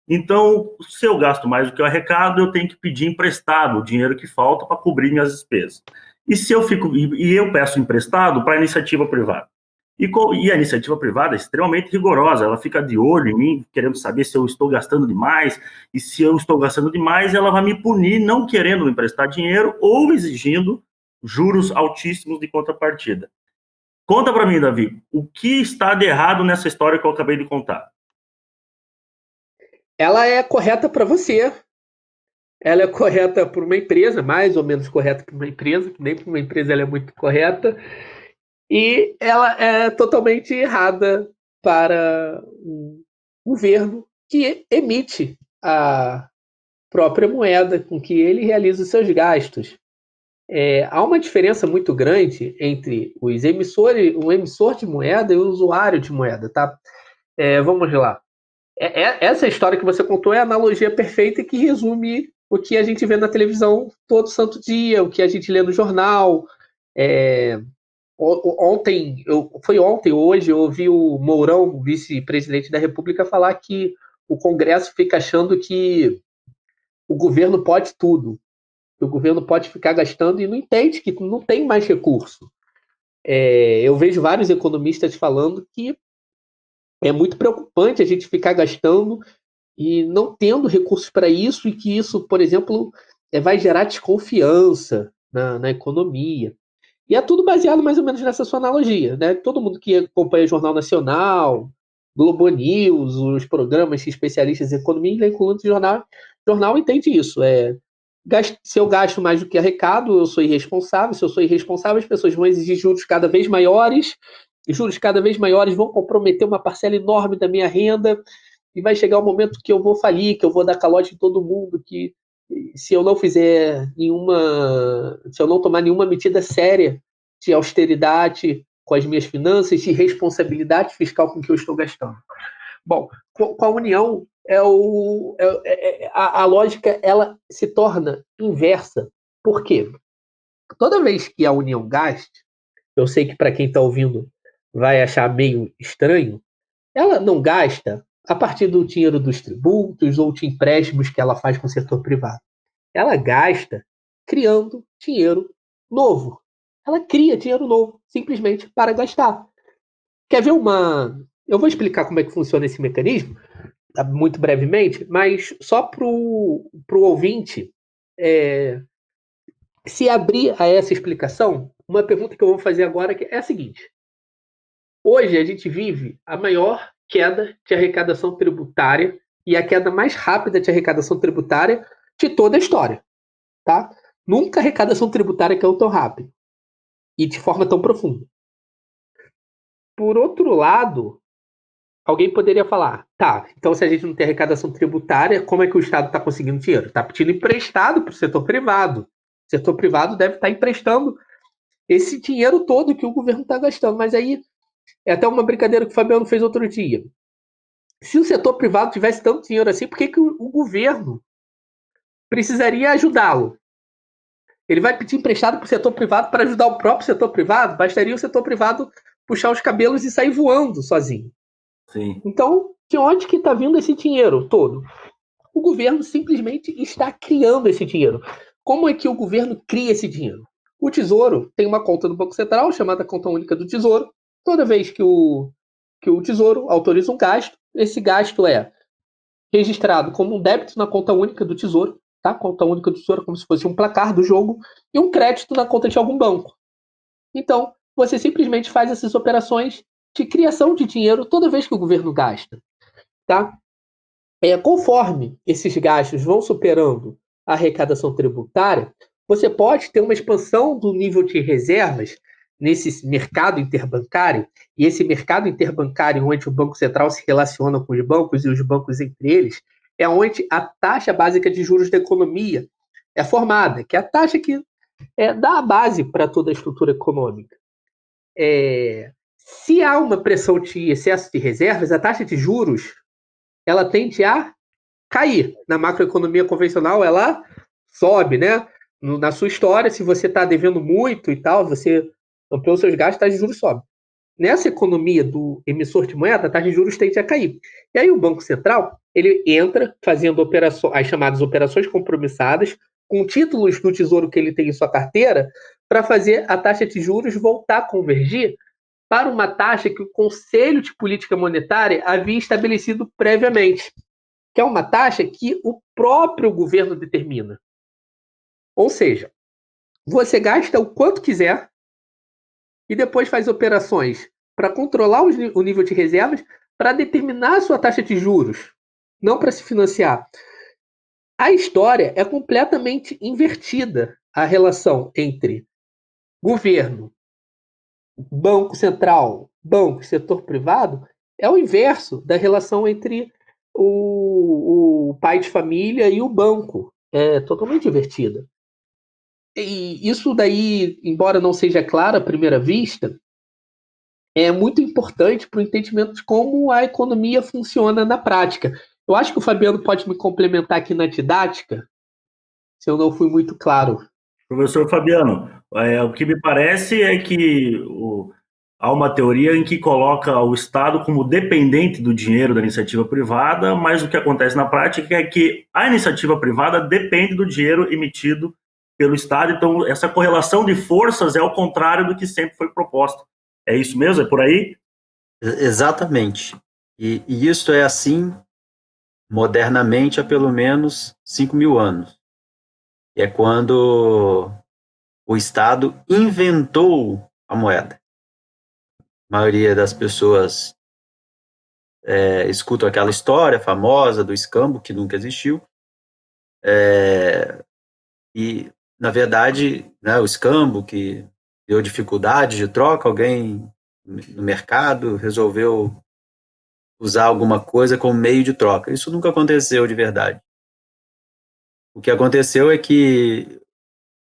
Então, se eu gasto mais do que eu arrecado, eu tenho que pedir emprestado o dinheiro que falta para cobrir minhas despesas. E se eu fico e eu peço emprestado para a iniciativa privada. E a iniciativa privada é extremamente rigorosa, ela fica de olho em mim, querendo saber se eu estou gastando demais, e se eu estou gastando demais, ela vai me punir não querendo me emprestar dinheiro ou exigindo juros altíssimos de contrapartida. Conta para mim, Davi, o que está de errado nessa história que eu acabei de contar? Ela é correta para você. Ela é correta para uma empresa, mais ou menos correta para uma empresa, que nem para uma empresa ela é muito correta. E ela é totalmente errada para um governo que emite própria moeda com que ele realiza os seus gastos. Há uma diferença muito grande entre os emissores, o emissor de moeda e o usuário de moeda, tá? Vamos lá. Essa história que você contou é a analogia perfeita que resume o que a gente vê na televisão todo santo dia, o que a gente lê no jornal. Foi ontem, hoje, eu ouvi o Mourão, o vice-presidente da República, falar que o Congresso fica achando que o governo pode tudo, que o governo pode ficar gastando e não entende que não tem mais recurso. Eu vejo vários economistas falando que é muito preocupante a gente ficar gastando e não tendo recursos para isso, e que isso, por exemplo, vai gerar desconfiança na economia. E é tudo baseado mais ou menos nessa sua analogia, né? Todo mundo que acompanha o Jornal Nacional, Globo News, os programas de especialistas em economia, incluindo o jornal entende isso. Se eu gasto mais do que arrecado, eu sou irresponsável. Se eu sou irresponsável, as pessoas vão exigir juros cada vez maiores, e juros cada vez maiores vão comprometer uma parcela enorme da minha renda, e vai chegar o momento que eu vou falir, que eu vou dar calote em todo mundo, que se eu não tomar nenhuma medida séria de austeridade com as minhas finanças, de responsabilidade fiscal com que eu estou gastando. Bom, com a União, a lógica ela se torna inversa. Por quê? Toda vez que a União gasta, eu sei que para quem está ouvindo vai achar meio estranho, ela não gasta a partir do dinheiro dos tributos ou de empréstimos que ela faz com o setor privado. Ela gasta criando dinheiro novo. Ela cria dinheiro novo, simplesmente para gastar. Quer ver uma. Eu vou explicar como é que funciona esse mecanismo, muito brevemente, mas só para o ouvinte se abrir a essa explicação. Uma pergunta que eu vou fazer agora é a seguinte: hoje a gente vive a maior queda de arrecadação tributária e a queda mais rápida de arrecadação tributária de toda a história. Tá? Nunca a arrecadação tributária caiu tão rápido e de forma tão profunda. Por outro lado, alguém poderia falar, tá, então se a gente não tem arrecadação tributária, como é que o Estado está conseguindo dinheiro? Está pedindo emprestado para o setor privado. O setor privado deve estar emprestando esse dinheiro todo que o governo está gastando. Mas aí, é até uma brincadeira que o Fabiano fez outro dia. Se o setor privado tivesse tanto dinheiro assim, por que o governo precisaria ajudá-lo? Ele vai pedir emprestado para o setor privado para ajudar o próprio setor privado? Bastaria o setor privado puxar os cabelos e sair voando sozinho. Sim. Então, de onde que está vindo esse dinheiro todo? O governo simplesmente está criando esse dinheiro. Como é que o governo cria esse dinheiro? O Tesouro tem uma conta no Banco Central chamada Conta Única do Tesouro. Toda vez que o Tesouro autoriza um gasto, esse gasto é registrado como um débito na Conta Única do Tesouro, tá? Conta Única do Tesouro como se fosse um placar do jogo, e um crédito na conta de algum banco. Então, você simplesmente faz essas operações de criação de dinheiro toda vez que o governo gasta, tá? Conforme esses gastos vão superando a arrecadação tributária, você pode ter uma expansão do nível de reservas nesse mercado interbancário, e esse mercado interbancário onde o Banco Central se relaciona com os bancos e os bancos entre eles, é onde a taxa básica de juros da economia é formada, que é a taxa que dá a base para toda a estrutura econômica. Se há uma pressão de excesso de reservas, a taxa de juros ela tende a cair. Na macroeconomia convencional, ela sobe, né? Na sua história, se você está devendo muito e tal, você ampliou seus gastos, a taxa de juros sobe. Nessa economia do emissor de moeda, a taxa de juros tende a cair. E aí o Banco Central, ele entra fazendo as chamadas operações compromissadas, com títulos do tesouro que ele tem em sua carteira, para fazer a taxa de juros voltar a convergir para uma taxa que o Conselho de Política Monetária havia estabelecido previamente, que é uma taxa que o próprio governo determina. Ou seja, você gasta o quanto quiser e depois faz operações para controlar o nível de reservas para determinar a sua taxa de juros, não para se financiar. A história é completamente invertida, a relação entre governo, Banco Central, banco e setor privado é o inverso da relação entre o pai de família e o banco. É totalmente invertida. E isso daí, embora não seja claro à primeira vista, é muito importante para o entendimento de como a economia funciona na prática. Eu acho que o Fabiano pode me complementar aqui na didática, se eu não fui muito claro. Professor Fabiano, o que me parece é que há uma teoria em que coloca o Estado como dependente do dinheiro da iniciativa privada, mas o que acontece na prática é que a iniciativa privada depende do dinheiro emitido pelo Estado, então essa correlação de forças é ao contrário do que sempre foi proposto. É isso mesmo? É por aí? Exatamente. E isso é assim modernamente há pelo menos 5.000 anos. É quando o Estado inventou a moeda. A maioria das pessoas escutam aquela história famosa do escambo, que nunca existiu. E, na verdade, né, o escambo, que deu dificuldade de troca, alguém no mercado resolveu usar alguma coisa como meio de troca. Isso nunca aconteceu de verdade. O que aconteceu é que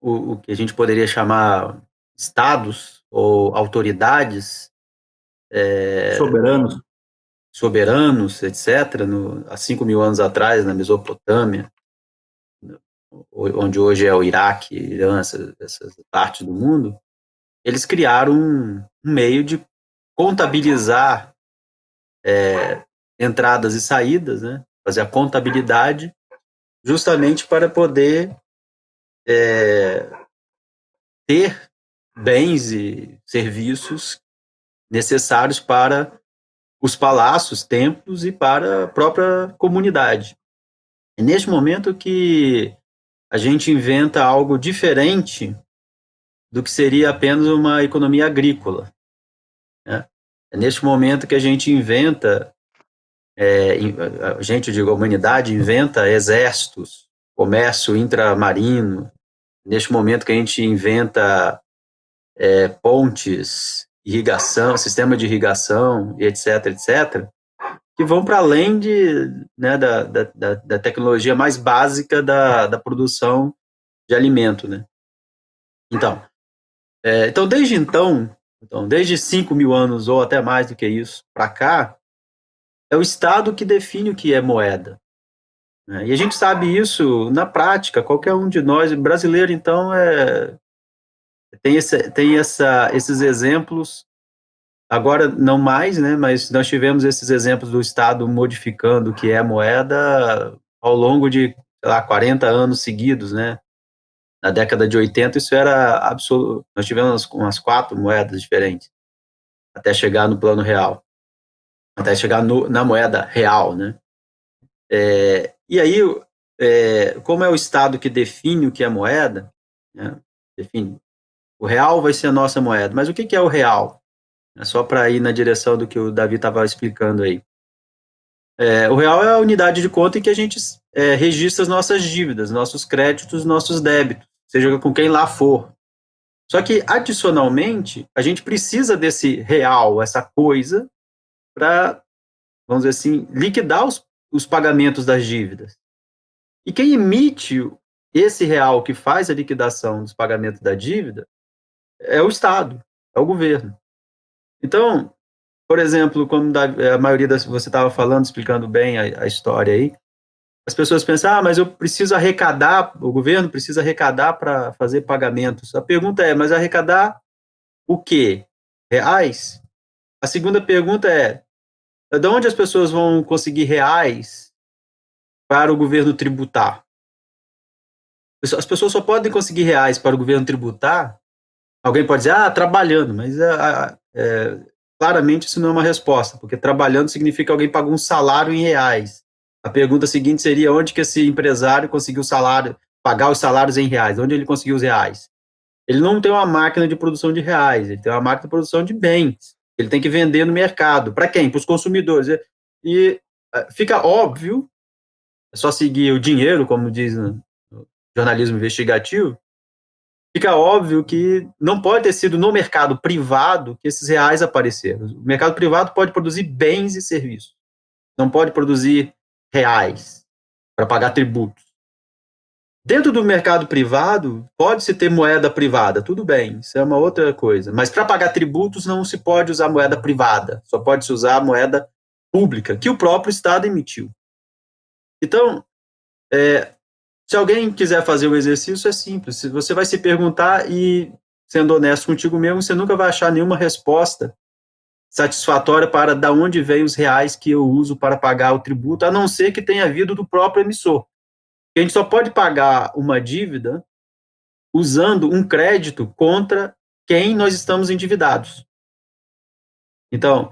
o que a gente poderia chamar estados ou autoridades Soberanos. soberanos, etc., há 5.000 anos atrás, na Mesopotâmia, onde hoje é o Iraque, Irã, essas partes do mundo, eles criaram um meio de contabilizar entradas e saídas, né? Fazer a contabilidade, justamente para poder ter bens e serviços necessários para os palácios, templos e para a própria comunidade. É neste momento que a gente inventa algo diferente do que seria apenas uma economia agrícola, né? É neste momento que a gente inventa, a gente, digo, a humanidade inventa exércitos, comércio intramarino, neste momento que a gente inventa pontes, irrigação, sistema de irrigação, e etc., etc., que vão para além né, da tecnologia mais básica da produção de alimento, né? Então, desde 5.000 anos ou até mais do que isso para cá, é o Estado que define o que é moeda, né? E a gente sabe isso na prática, qualquer um de nós, brasileiro, então, tem esses exemplos, agora não mais, né, mas nós tivemos esses exemplos do Estado modificando o que é moeda ao longo de, sei lá, 40 anos seguidos, né? Na década de 80 isso era absoluto, nós tivemos umas 4 moedas diferentes, até chegar no plano real, até chegar na moeda real, né? E aí, como é o Estado que define o que é moeda, né, define, o real vai ser a nossa moeda, mas o que é o real? É só para ir na direção do que o Davi estava explicando aí. O real é a unidade de conta em que a gente registra as nossas dívidas, nossos créditos, nossos débitos, seja com quem lá for. Só que, adicionalmente, a gente precisa desse real, essa coisa, para, vamos dizer assim, liquidar os pagamentos das dívidas. E quem emite esse real que faz a liquidação dos pagamentos da dívida é o Estado, é o governo. Então, por exemplo, como a maioria você estava falando, explicando bem a história aí, as pessoas pensam, mas eu preciso arrecadar, o governo precisa arrecadar para fazer pagamentos. A pergunta é, mas arrecadar o quê? Reais? A segunda pergunta é, de onde as pessoas vão conseguir reais para o governo tributar? As pessoas só podem conseguir reais para o governo tributar. Alguém pode dizer, trabalhando, mas claramente isso não é uma resposta, porque trabalhando significa que alguém pagou um salário em reais. A pergunta seguinte seria, onde que esse empresário conseguiu pagar os salários em reais? Onde ele conseguiu os reais? Ele não tem uma máquina de produção de reais, ele tem uma máquina de produção de bens. Ele tem que vender no mercado. Para quem? Para os consumidores. E fica óbvio, é só seguir o dinheiro, como diz no jornalismo investigativo, fica óbvio que não pode ter sido no mercado privado que esses reais apareceram. O mercado privado pode produzir bens e serviços. Não pode produzir reais para pagar tributos. Dentro do mercado privado, pode-se ter moeda privada, tudo bem, isso é uma outra coisa. Mas para pagar tributos não se pode usar moeda privada, só pode-se usar moeda pública, que o próprio Estado emitiu. Então, se alguém quiser fazer o exercício, é simples. Você vai se perguntar e, sendo honesto contigo mesmo, você nunca vai achar nenhuma resposta satisfatória para de onde vêm os reais que eu uso para pagar o tributo, a não ser que tenha vindo do próprio emissor. A gente só pode pagar uma dívida usando um crédito contra quem nós estamos endividados. Então,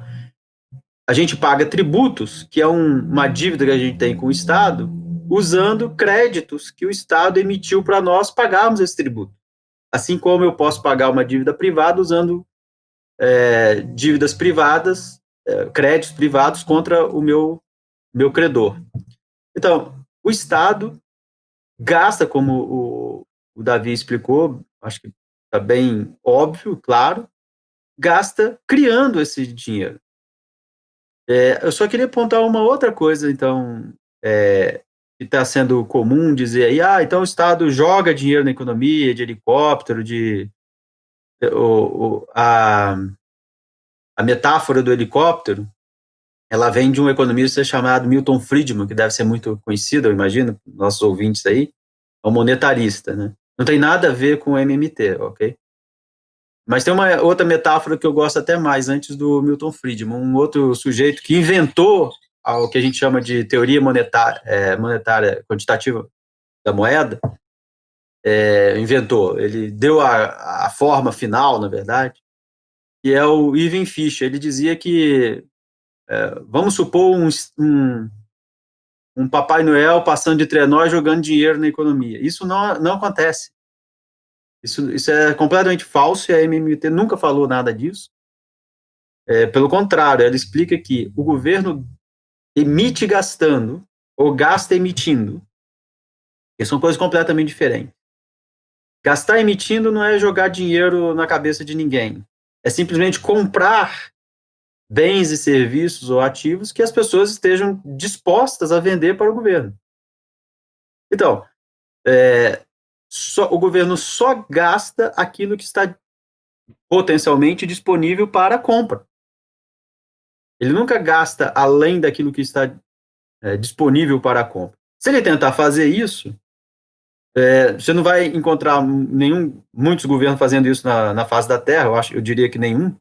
a gente paga tributos, que é uma dívida que a gente tem com o Estado, usando créditos que o Estado emitiu para nós pagarmos esse tributo. Assim como eu posso pagar uma dívida privada usando dívidas privadas, créditos privados contra o meu credor. Então, o Estado gasta, como o Davi explicou, acho que está bem óbvio, claro, gasta criando esse dinheiro. Eu só queria apontar uma outra coisa, então, que está sendo comum dizer aí, então o Estado joga dinheiro na economia, de helicóptero, a metáfora do helicóptero, ela vem de um economista chamado Milton Friedman, que deve ser muito conhecido, eu imagino, nossos ouvintes aí, é um monetarista, né? Não tem nada a ver com o MMT, ok? Mas tem uma outra metáfora que eu gosto até mais, antes do Milton Friedman, um outro sujeito que inventou o que a gente chama de teoria monetária quantitativa da moeda, ele deu a forma final, na verdade, que é o Irving Fisher. Ele dizia que, vamos supor um Papai Noel passando de trenó e jogando dinheiro na economia. Isso não acontece. Isso é completamente falso e a MMT nunca falou nada disso. Pelo contrário, ela explica que o governo emite gastando ou gasta emitindo, que são coisas completamente diferentes. Gastar emitindo não é jogar dinheiro na cabeça de ninguém. É simplesmente comprar bens e serviços ou ativos que as pessoas estejam dispostas a vender para o governo. Então, o governo só gasta aquilo que está potencialmente disponível para a compra. Ele nunca gasta além daquilo que está disponível para a compra. Se ele tentar fazer isso, você não vai encontrar muitos governos fazendo isso na face da Terra, eu diria que nenhum.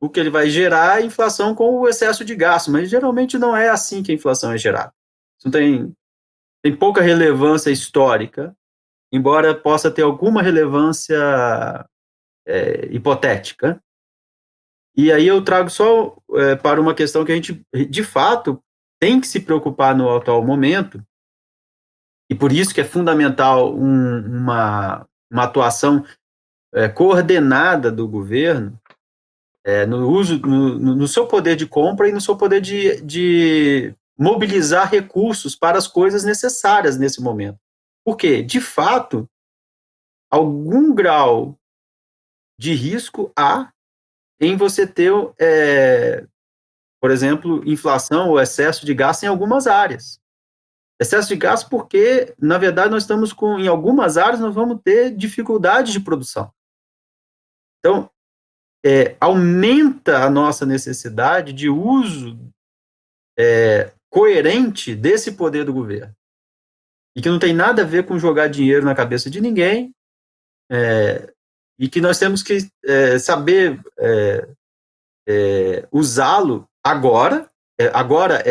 O que ele vai gerar é inflação com o excesso de gasto, mas geralmente não é assim que a inflação é gerada. Isso tem pouca relevância histórica, embora possa ter alguma relevância hipotética. E aí eu trago só para uma questão que a gente, de fato, tem que se preocupar no atual momento, e por isso que é fundamental uma atuação coordenada do governo, no seu poder de compra e no seu poder de mobilizar recursos para as coisas necessárias nesse momento. Porque, de fato, algum grau de risco há em você ter, por exemplo, inflação ou excesso de gasto em algumas áreas. Excesso de gasto porque, na verdade, em algumas áreas, nós vamos ter dificuldade de produção. Então, aumenta a nossa necessidade de uso coerente desse poder do governo. E que não tem nada a ver com jogar dinheiro na cabeça de ninguém, e que nós temos que saber usá-lo agora. Agora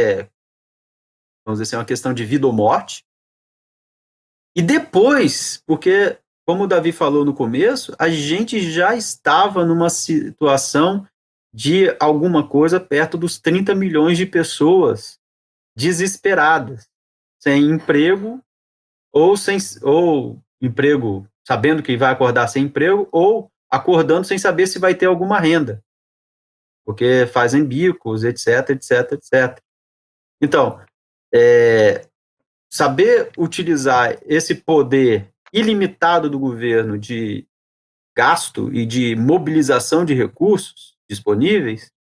vamos dizer assim, uma questão de vida ou morte. E depois, porque, como o Davi falou no começo, a gente já estava numa situação de alguma coisa perto dos 30 milhões de pessoas desesperadas, sem emprego, ou emprego sabendo que vai acordar sem emprego, ou acordando sem saber se vai ter alguma renda, porque fazem bicos, etc, etc, etc. Então, saber utilizar esse poder ilimitado do governo de gasto e de mobilização de recursos disponíveis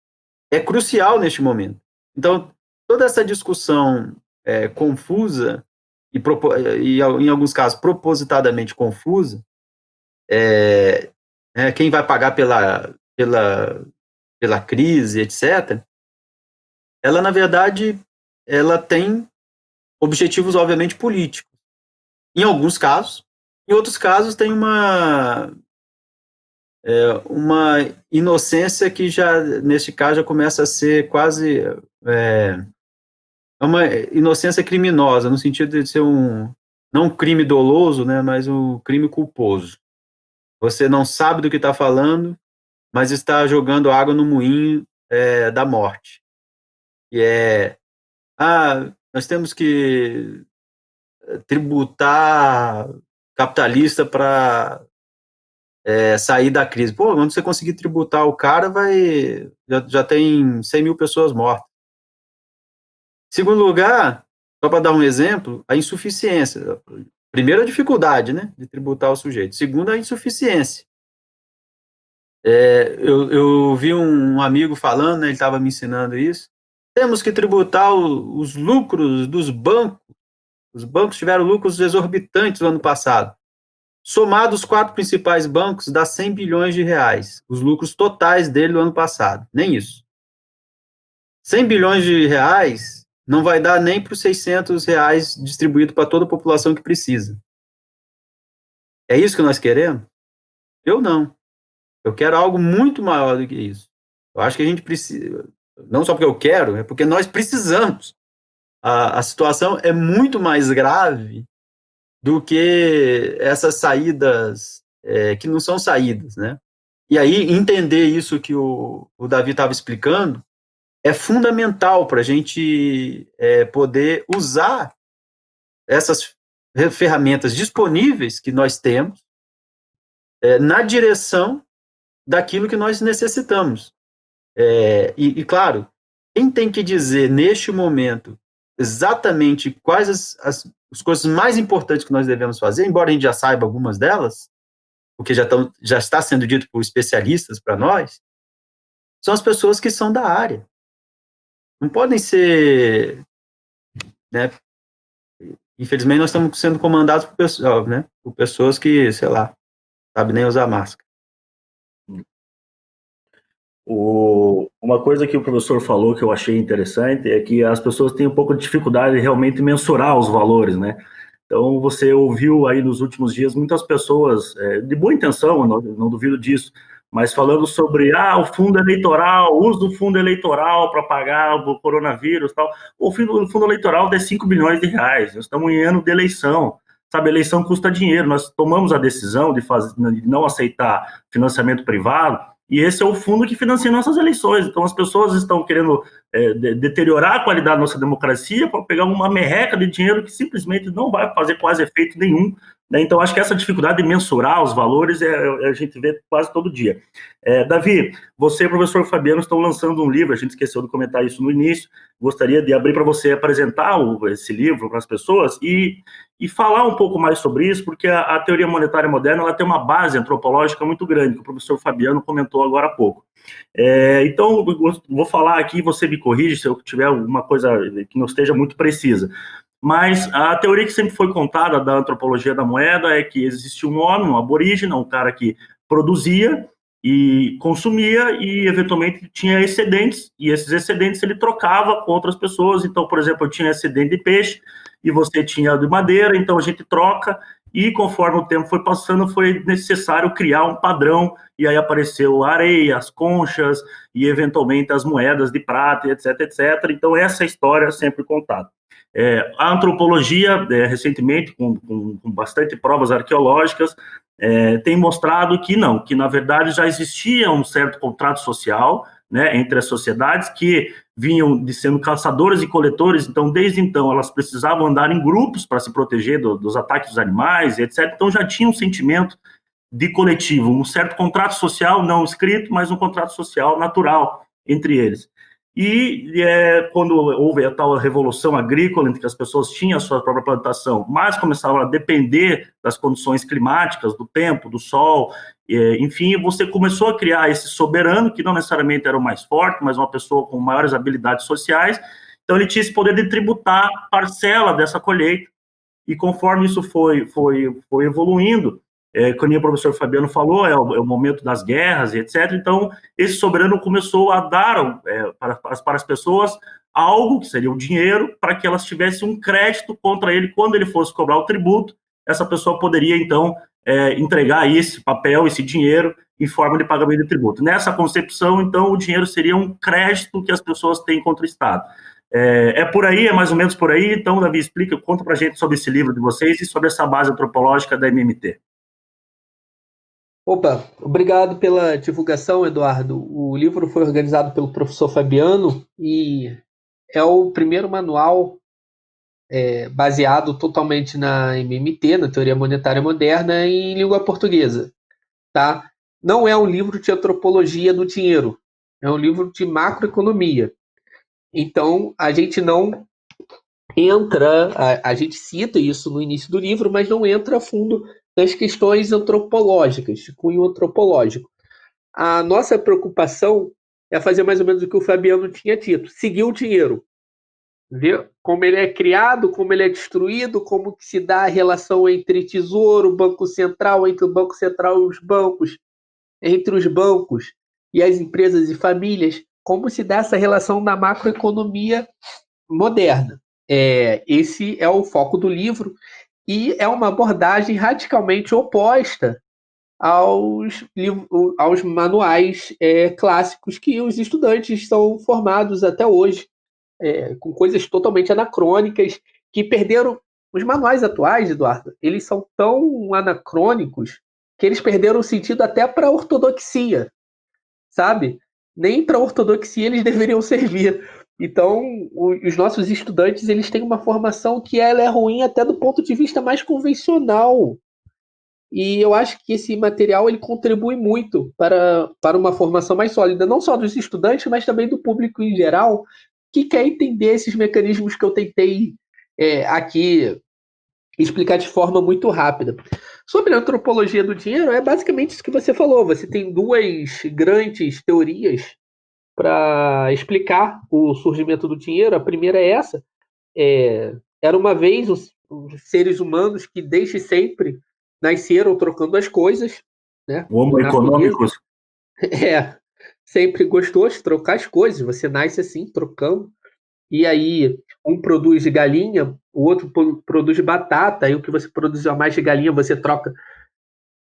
é crucial neste momento. Então, toda essa discussão confusa e em alguns casos propositadamente confusa, quem vai pagar pela crise, etc., ela, na verdade, ela tem objetivos, obviamente, políticos. Em alguns casos. Em outros casos, tem uma inocência que já, neste caso, já começa a ser quase uma inocência criminosa, no sentido de ser não um crime doloso, né, mas um crime culposo. Você não sabe do que está falando, mas está jogando água no moinho da morte. E nós temos que tributar capitalista para sair da crise. Pô, quando você conseguir tributar o cara, já tem 100 mil pessoas mortas. Segundo lugar, só para dar um exemplo, a insuficiência. Primeiro, a dificuldade, né, de tributar o sujeito. Segundo, a insuficiência. Eu vi um amigo falando, né, ele estava me ensinando isso. Temos que tributar os lucros dos bancos. Os bancos tiveram lucros exorbitantes no ano passado. Somados os 4 principais bancos, dá 100 bilhões de reais. Os lucros totais dele no ano passado. Nem isso. 100 bilhões de reais não vai dar nem para os 600 reais distribuído para toda a população que precisa. É isso que nós queremos? Eu não. Eu quero algo muito maior do que isso. Eu acho que a gente precisa, não só porque eu quero, é porque nós precisamos. A situação é muito mais grave do que essas saídas que não são saídas, né? E aí, entender isso que o Davi estava explicando é fundamental para a gente poder usar essas ferramentas disponíveis que nós temos na direção daquilo que nós necessitamos. E claro, quem tem que dizer neste momento exatamente quais as coisas mais importantes que nós devemos fazer, embora a gente já saiba algumas delas, porque já está sendo dito por especialistas para nós, são as pessoas que são da área. Não podem ser, né? Infelizmente, nós estamos sendo comandados por pessoas que, sei lá, sabem nem usar máscara. Uma coisa que o professor falou que eu achei interessante é que as pessoas têm um pouco de dificuldade de realmente mensurar os valores, né? Então, você ouviu aí nos últimos dias muitas pessoas, de boa intenção, não duvido disso, mas falando sobre o fundo eleitoral, uso do fundo eleitoral para pagar o coronavírus e tal. O fundo eleitoral é 5 bilhões de reais, nós estamos em ano de eleição, sabe, eleição custa dinheiro, nós tomamos a decisão de não aceitar financiamento privado, e esse é o fundo que financia nossas eleições. Então, as pessoas estão querendo deteriorar a qualidade da nossa democracia para pegar uma merreca de dinheiro que simplesmente não vai fazer quase efeito nenhum, né? Então, acho que essa dificuldade de mensurar os valores a gente vê quase todo dia. Davi, você e o professor Fabiano estão lançando um livro, a gente esqueceu de comentar isso no início, gostaria de abrir para você apresentar esse livro para as pessoas e falar um pouco mais sobre isso, porque a teoria monetária moderna ela tem uma base antropológica muito grande, que o professor Fabiano comentou agora há pouco. Então, vou falar aqui, você me corrige se eu tiver alguma coisa que não esteja muito precisa. Mas a teoria que sempre foi contada da antropologia da moeda é que existia um homem, um aborígene, um cara que produzia e consumia e, eventualmente, tinha excedentes, e esses excedentes ele trocava com outras pessoas. Então, por exemplo, eu tinha excedente de peixe e você tinha de madeira, então a gente troca, e conforme o tempo foi passando, foi necessário criar um padrão, e aí apareceu a areia, as conchas, e eventualmente as moedas de prata, etc, etc. Então, essa é a história sempre contada. A antropologia, recentemente, com bastante provas arqueológicas, tem mostrado que não, que na verdade já existia um certo contrato social, né, entre as sociedades que vinham de sendo caçadores e coletores, então desde então elas precisavam andar em grupos para se proteger dos ataques dos animais, etc. Então já tinha um sentimento de coletivo, um certo contrato social não escrito, mas um contrato social natural entre eles. E quando houve a tal revolução agrícola, em que as pessoas tinham a sua própria plantação, mas começavam a depender das condições climáticas, do tempo, do sol, enfim, você começou a criar esse soberano, que não necessariamente era o mais forte, mas uma pessoa com maiores habilidades sociais, Então, ele tinha esse poder de tributar parcela dessa colheita, e conforme isso foi evoluindo, como o professor Fabiano falou, é o momento das guerras e etc. Então, esse soberano começou a dar para as pessoas algo, que seria o dinheiro, para que elas tivessem um crédito contra ele quando ele fosse cobrar o tributo. Essa pessoa poderia, então, entregar esse papel, esse dinheiro, em forma de pagamento de tributo. Nessa concepção, então, o dinheiro seria um crédito que as pessoas têm contra o Estado. Por aí, é mais ou menos por aí. Então, Davi, conta pra gente sobre esse livro de vocês e sobre essa base antropológica da MMT. Opa, obrigado pela divulgação, Eduardo. O livro foi organizado pelo professor Fabiano e é o primeiro manual baseado totalmente na MMT, na Teoria Monetária Moderna, em língua portuguesa. Tá? Não é um livro de antropologia do dinheiro, é um livro de macroeconomia. Então, a gente não entra, a gente cita isso no início do livro, mas não entra a fundo nas questões antropológicas, de cunho antropológico. A nossa preocupação é fazer mais ou menos o que o Fabiano tinha dito, seguir o dinheiro, ver como ele é criado, como ele é destruído, como que se dá a relação entre tesouro, banco central, entre o banco central e os bancos, entre os bancos e as empresas e famílias, como se dá essa relação na macroeconomia moderna. Esse é o foco do livro e é uma abordagem radicalmente oposta aos manuais clássicos que os estudantes são formados até hoje, com coisas totalmente anacrônicas, que perderam. Os manuais atuais, Eduardo, eles são tão anacrônicos que eles perderam o sentido até para a ortodoxia, sabe? Nem para a ortodoxia eles deveriam servir. Então, os nossos estudantes, eles têm uma formação que ela é ruim até do ponto de vista mais convencional. E eu acho que esse material ele contribui muito para uma formação mais sólida, não só dos estudantes, mas também do público em geral, que quer entender esses mecanismos que eu tentei aqui explicar de forma muito rápida. Sobre a antropologia do dinheiro, é basicamente isso que você falou. Você tem duas grandes teorias para explicar o surgimento do dinheiro. A primeira é essa. Era uma vez os seres humanos que desde sempre nasceram trocando as coisas, né? O Homo econômicos. Sempre gostou de trocar as coisas. Você nasce assim, trocando. E aí, um produz de galinha, o outro produz de batata, aí o que você produziu a mais de galinha, você troca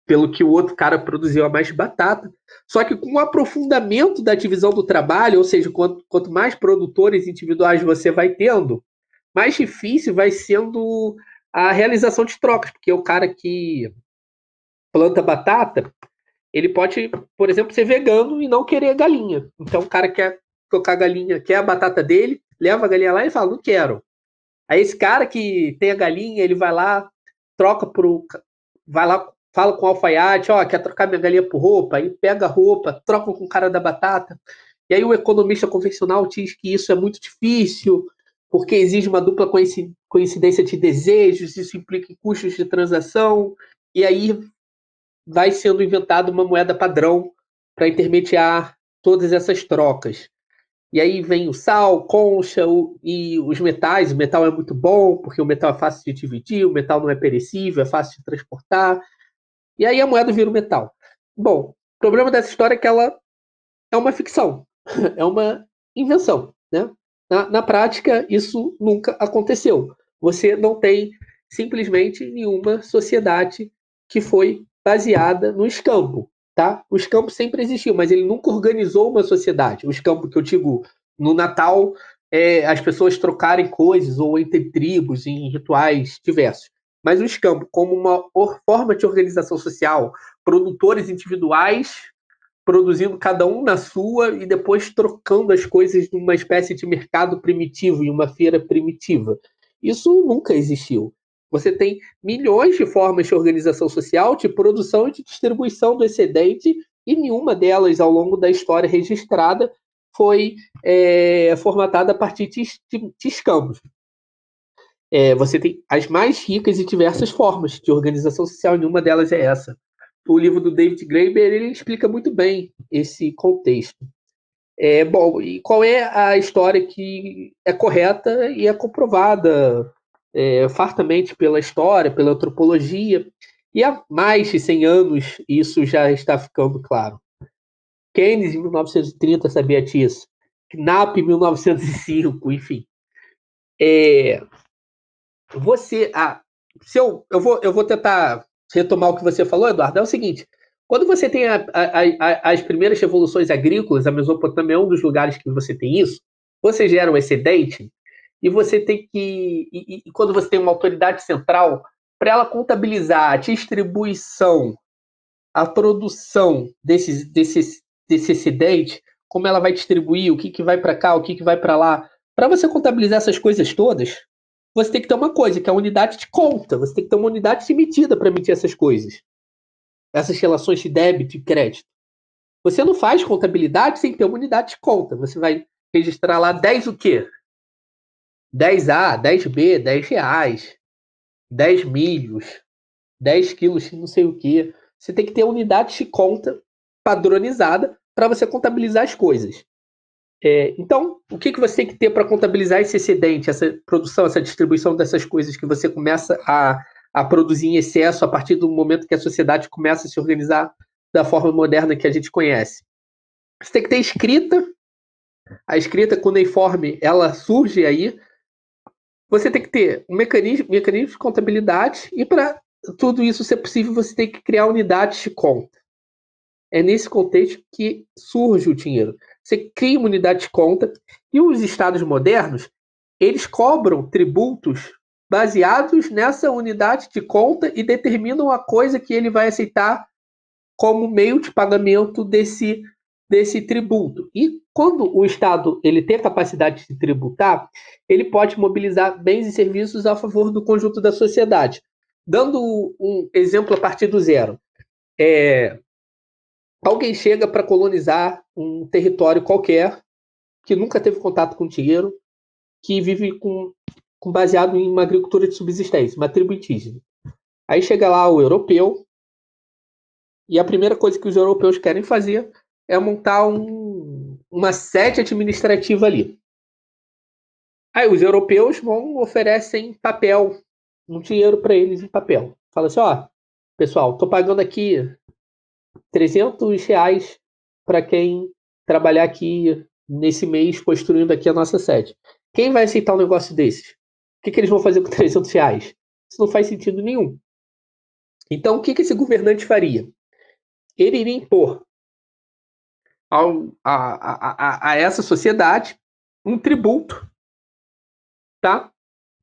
pelo que o outro cara produziu a mais de batata. Só que com o aprofundamento da divisão do trabalho, ou seja, quanto mais produtores individuais você vai tendo, mais difícil vai sendo a realização de trocas, porque o cara que planta batata, ele pode, por exemplo, ser vegano e não querer galinha. Então o cara quer tocar galinha, quer a batata dele, leva a galinha lá e fala, não quero. Aí esse cara que tem a galinha, ele vai lá, vai lá, fala com o alfaiate, quer trocar minha galinha por roupa, aí pega a roupa, troca com o cara da batata. E aí o economista convencional diz que isso é muito difícil, porque exige uma dupla coincidência de desejos, isso implica em custos de transação, e aí vai sendo inventada uma moeda padrão para intermediar todas essas trocas. E aí vem o sal, concha e os metais. O metal é muito bom, porque o metal é fácil de dividir, o metal não é perecível, é fácil de transportar. E aí a moeda vira o metal. Bom, o problema dessa história é que ela é uma ficção, é uma invenção, né? Na prática, isso nunca aconteceu. Você não tem simplesmente nenhuma sociedade que foi baseada no escampo, tá? O escampo sempre existiu, mas ele nunca organizou uma sociedade. O escampo que eu digo no Natal as pessoas trocarem coisas ou entre tribos em rituais diversos. Mas o escampo, como uma forma de organização social, produtores individuais produzindo cada um na sua e depois trocando as coisas numa espécie de mercado primitivo, em uma feira primitiva. Isso nunca existiu. Você tem milhões de formas de organização social, de produção e de distribuição do excedente, e nenhuma delas, ao longo da história registrada, foi formatada a partir de escambos. Você tem as mais ricas e diversas formas de organização social, e nenhuma delas é essa. O livro do David Graeber ele explica muito bem esse contexto. Bom, e qual é a história que é correta e é comprovada fartamente pela história, pela antropologia, e há mais de 100 anos isso já está ficando claro. Keynes, em 1930, sabia disso. Knapp, em 1905, enfim. Você. Eu vou tentar retomar o que você falou, Eduardo. É o seguinte: quando você tem as primeiras revoluções agrícolas, a Mesopotâmia é um dos lugares que você tem isso, você gera um excedente e você tem que. E quando você tem uma autoridade central, para ela contabilizar a distribuição, a produção desse excedente, como ela vai distribuir, o que vai para cá, o que vai para lá. Para você contabilizar essas coisas todas, você tem que ter uma coisa, que é a unidade de conta. Você tem que ter uma unidade de medida para medir essas coisas. Essas relações de débito e crédito. Você não faz contabilidade sem ter uma unidade de conta. Você vai registrar lá 10 o quê? 10A, 10B, 10 reais, 10 milhos, 10 quilos de não sei o quê. Você tem que ter unidade de conta padronizada para você contabilizar as coisas. Então, o que você tem que ter para contabilizar esse excedente, essa produção, essa distribuição dessas coisas que você começa a produzir em excesso a partir do momento que a sociedade começa a se organizar da forma moderna que a gente conhece? Você tem que ter escrita. A escrita cuneiforme, ela surge aí. Você tem que ter um mecanismo de contabilidade e para tudo isso ser possível, você tem que criar unidades de conta. É nesse contexto que surge o dinheiro. Você cria uma unidade de conta e os estados modernos, eles cobram tributos baseados nessa unidade de conta e determinam a coisa que ele vai aceitar como meio de pagamento desse tributo. E quando o Estado ele tem a capacidade de tributar, ele pode mobilizar bens e serviços a favor do conjunto da sociedade. Dando um exemplo a partir do zero. Alguém chega para colonizar um território qualquer, que nunca teve contato com dinheiro, que vive baseado em uma agricultura de subsistência, uma tribo indígena. Aí chega lá o europeu, e a primeira coisa que os europeus querem fazer é montar uma sede administrativa ali. Aí os europeus oferecem papel, um dinheiro para eles em papel. Fala assim, pessoal, estou pagando aqui R$300 para quem trabalhar aqui nesse mês construindo aqui a nossa sede. Quem vai aceitar um negócio desses? O que eles vão fazer com R$300? Isso não faz sentido nenhum. Então, o que esse governante faria? Ele iria impor a essa sociedade um tributo, tá?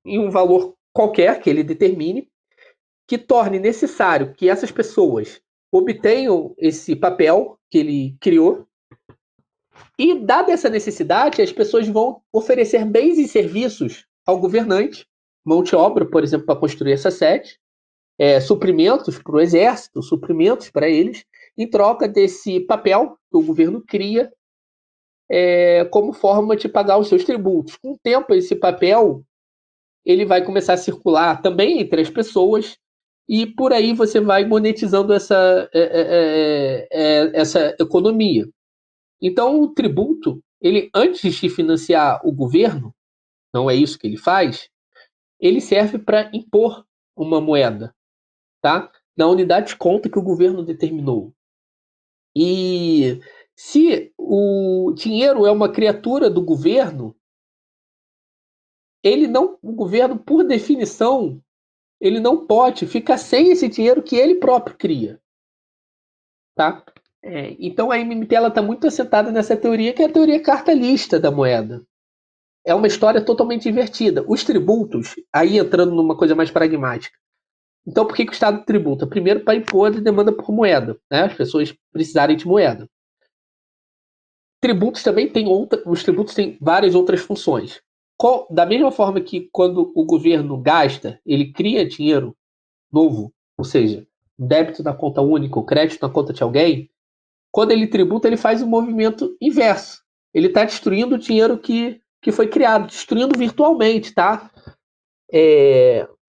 Em um valor qualquer que ele determine, que torne necessário que essas pessoas obtenham esse papel que ele criou. E, dada essa necessidade, as pessoas vão oferecer bens e serviços ao governante, mão de obra, por exemplo, para construir essa sede, suprimentos para o exército, suprimentos para eles, em troca desse papel que o governo cria como forma de pagar os seus tributos. Com o tempo, esse papel ele vai começar a circular também entre as pessoas e por aí você vai monetizando essa economia. Então, o tributo, ele antes de financiar o governo, não é isso que ele faz, ele serve para impor uma moeda, tá? Na unidade de conta que o governo determinou. E se o dinheiro é uma criatura do governo, o governo, por definição, ele não pode ficar sem esse dinheiro que ele próprio cria, tá? Então a MMT está muito assentada nessa teoria, que é a teoria cartalista da moeda. É uma história totalmente invertida. Os tributos, aí entrando numa coisa mais pragmática. Então, por que o Estado tributa? Primeiro, para impor a demanda por moeda, né? As pessoas precisarem de moeda. Tributos também os tributos têm várias outras funções. Da mesma forma que quando o governo gasta, ele cria dinheiro novo, ou seja, débito na conta única, o crédito na conta de alguém, quando ele tributa, ele faz um movimento inverso. Ele está destruindo o dinheiro que foi criado, destruindo virtualmente, tá?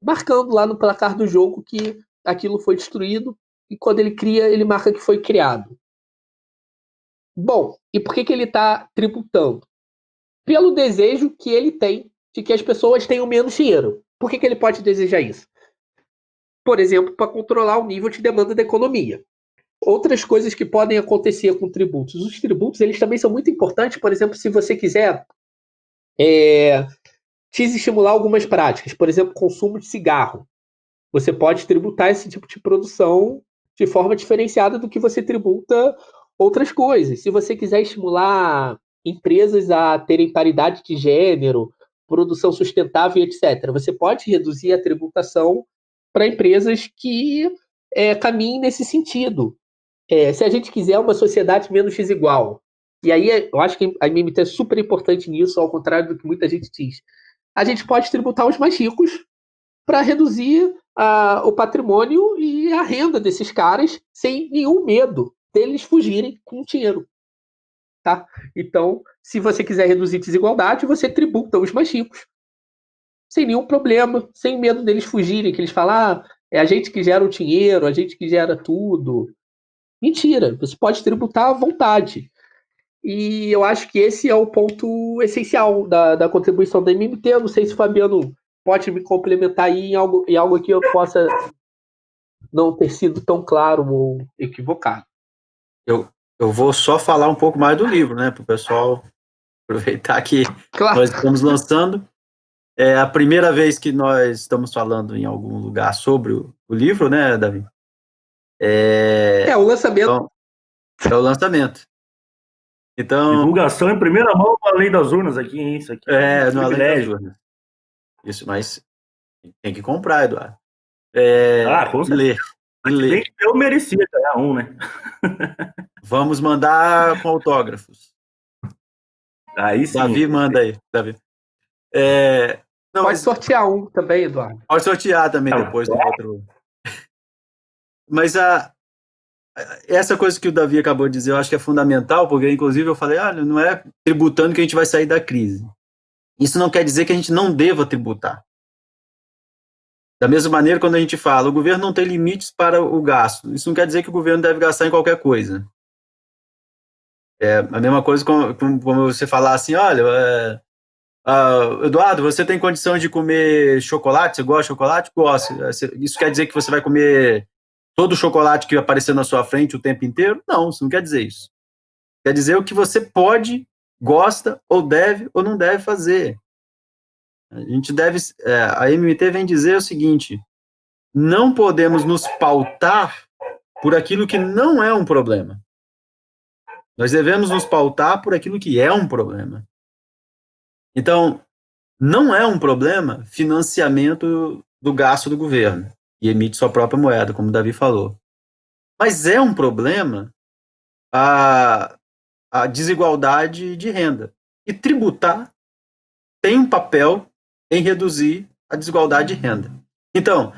Marcando lá no placar do jogo que aquilo foi destruído e quando ele cria, ele marca que foi criado. Bom, e por que ele está tributando? Pelo desejo que ele tem de que as pessoas tenham menos dinheiro. Por que ele pode desejar isso? Por exemplo, para controlar o nível de demanda da economia. Outras coisas que podem acontecer com tributos. Os tributos, eles também são muito importantes, por exemplo, se você quiser estimular algumas práticas, por exemplo, consumo de cigarro. Você pode tributar esse tipo de produção de forma diferenciada do que você tributa outras coisas. Se você quiser estimular empresas a terem paridade de gênero, produção sustentável, etc., você pode reduzir a tributação para empresas que caminhem nesse sentido. Se a gente quiser uma sociedade menos desigual, e aí eu acho que a MMT é super importante nisso, ao contrário do que muita gente diz, a gente pode tributar os mais ricos para reduzir o patrimônio e a renda desses caras sem nenhum medo deles fugirem com o dinheiro. Tá? Então, se você quiser reduzir desigualdade, você tributa os mais ricos sem nenhum problema, sem medo deles fugirem, que eles falam, é a gente que gera o dinheiro, a gente que gera tudo. Mentira, você pode tributar à vontade. E eu acho que esse é o ponto essencial da contribuição da MMT. Eu não sei se o Fabiano pode me complementar aí em algo que eu possa não ter sido tão claro ou equivocado. Eu vou só falar um pouco mais do livro, né, para o pessoal aproveitar que Claro. nós estamos lançando. É a primeira vez que nós estamos falando em algum lugar sobre o livro, né, Davi? O lançamento. Então, é o lançamento. Então, divulgação em primeira mão do Além das Urnas aqui, hein? Isso aqui é no Além das Urnas. Isso, mas tem que comprar, Eduardo. Com certeza. Ler. E ler. Eu merecia ganhar um, né? Vamos mandar com autógrafos. Aí sim. Davi, manda aí, Davi. Não, pode sortear um também, Eduardo. Pode sortear também depois do outro. Mas essa coisa que o Davi acabou de dizer, eu acho que é fundamental, porque inclusive eu falei, não é tributando que a gente vai sair da crise. Isso não quer dizer que a gente não deva tributar. Da mesma maneira, quando a gente fala, o governo não tem limites para o gasto, isso não quer dizer que o governo deve gastar em qualquer coisa. É a mesma coisa como você falar assim, olha, Eduardo, você tem condição de comer chocolate? Você gosta de chocolate? Gosto. Isso quer dizer que você vai comer todo o chocolate que aparecer na sua frente o tempo inteiro? Não, isso não quer dizer isso. Quer dizer o que você pode, gosta, ou deve, ou não deve fazer. A gente deve... a MMT vem dizer o seguinte, não podemos nos pautar por aquilo que não é um problema. Nós devemos nos pautar por aquilo que é um problema. Então, não é um problema financiamento do gasto do governo e emite sua própria moeda, como o Davi falou. Mas é um problema a desigualdade de renda. E tributar tem um papel em reduzir a desigualdade de renda. Então,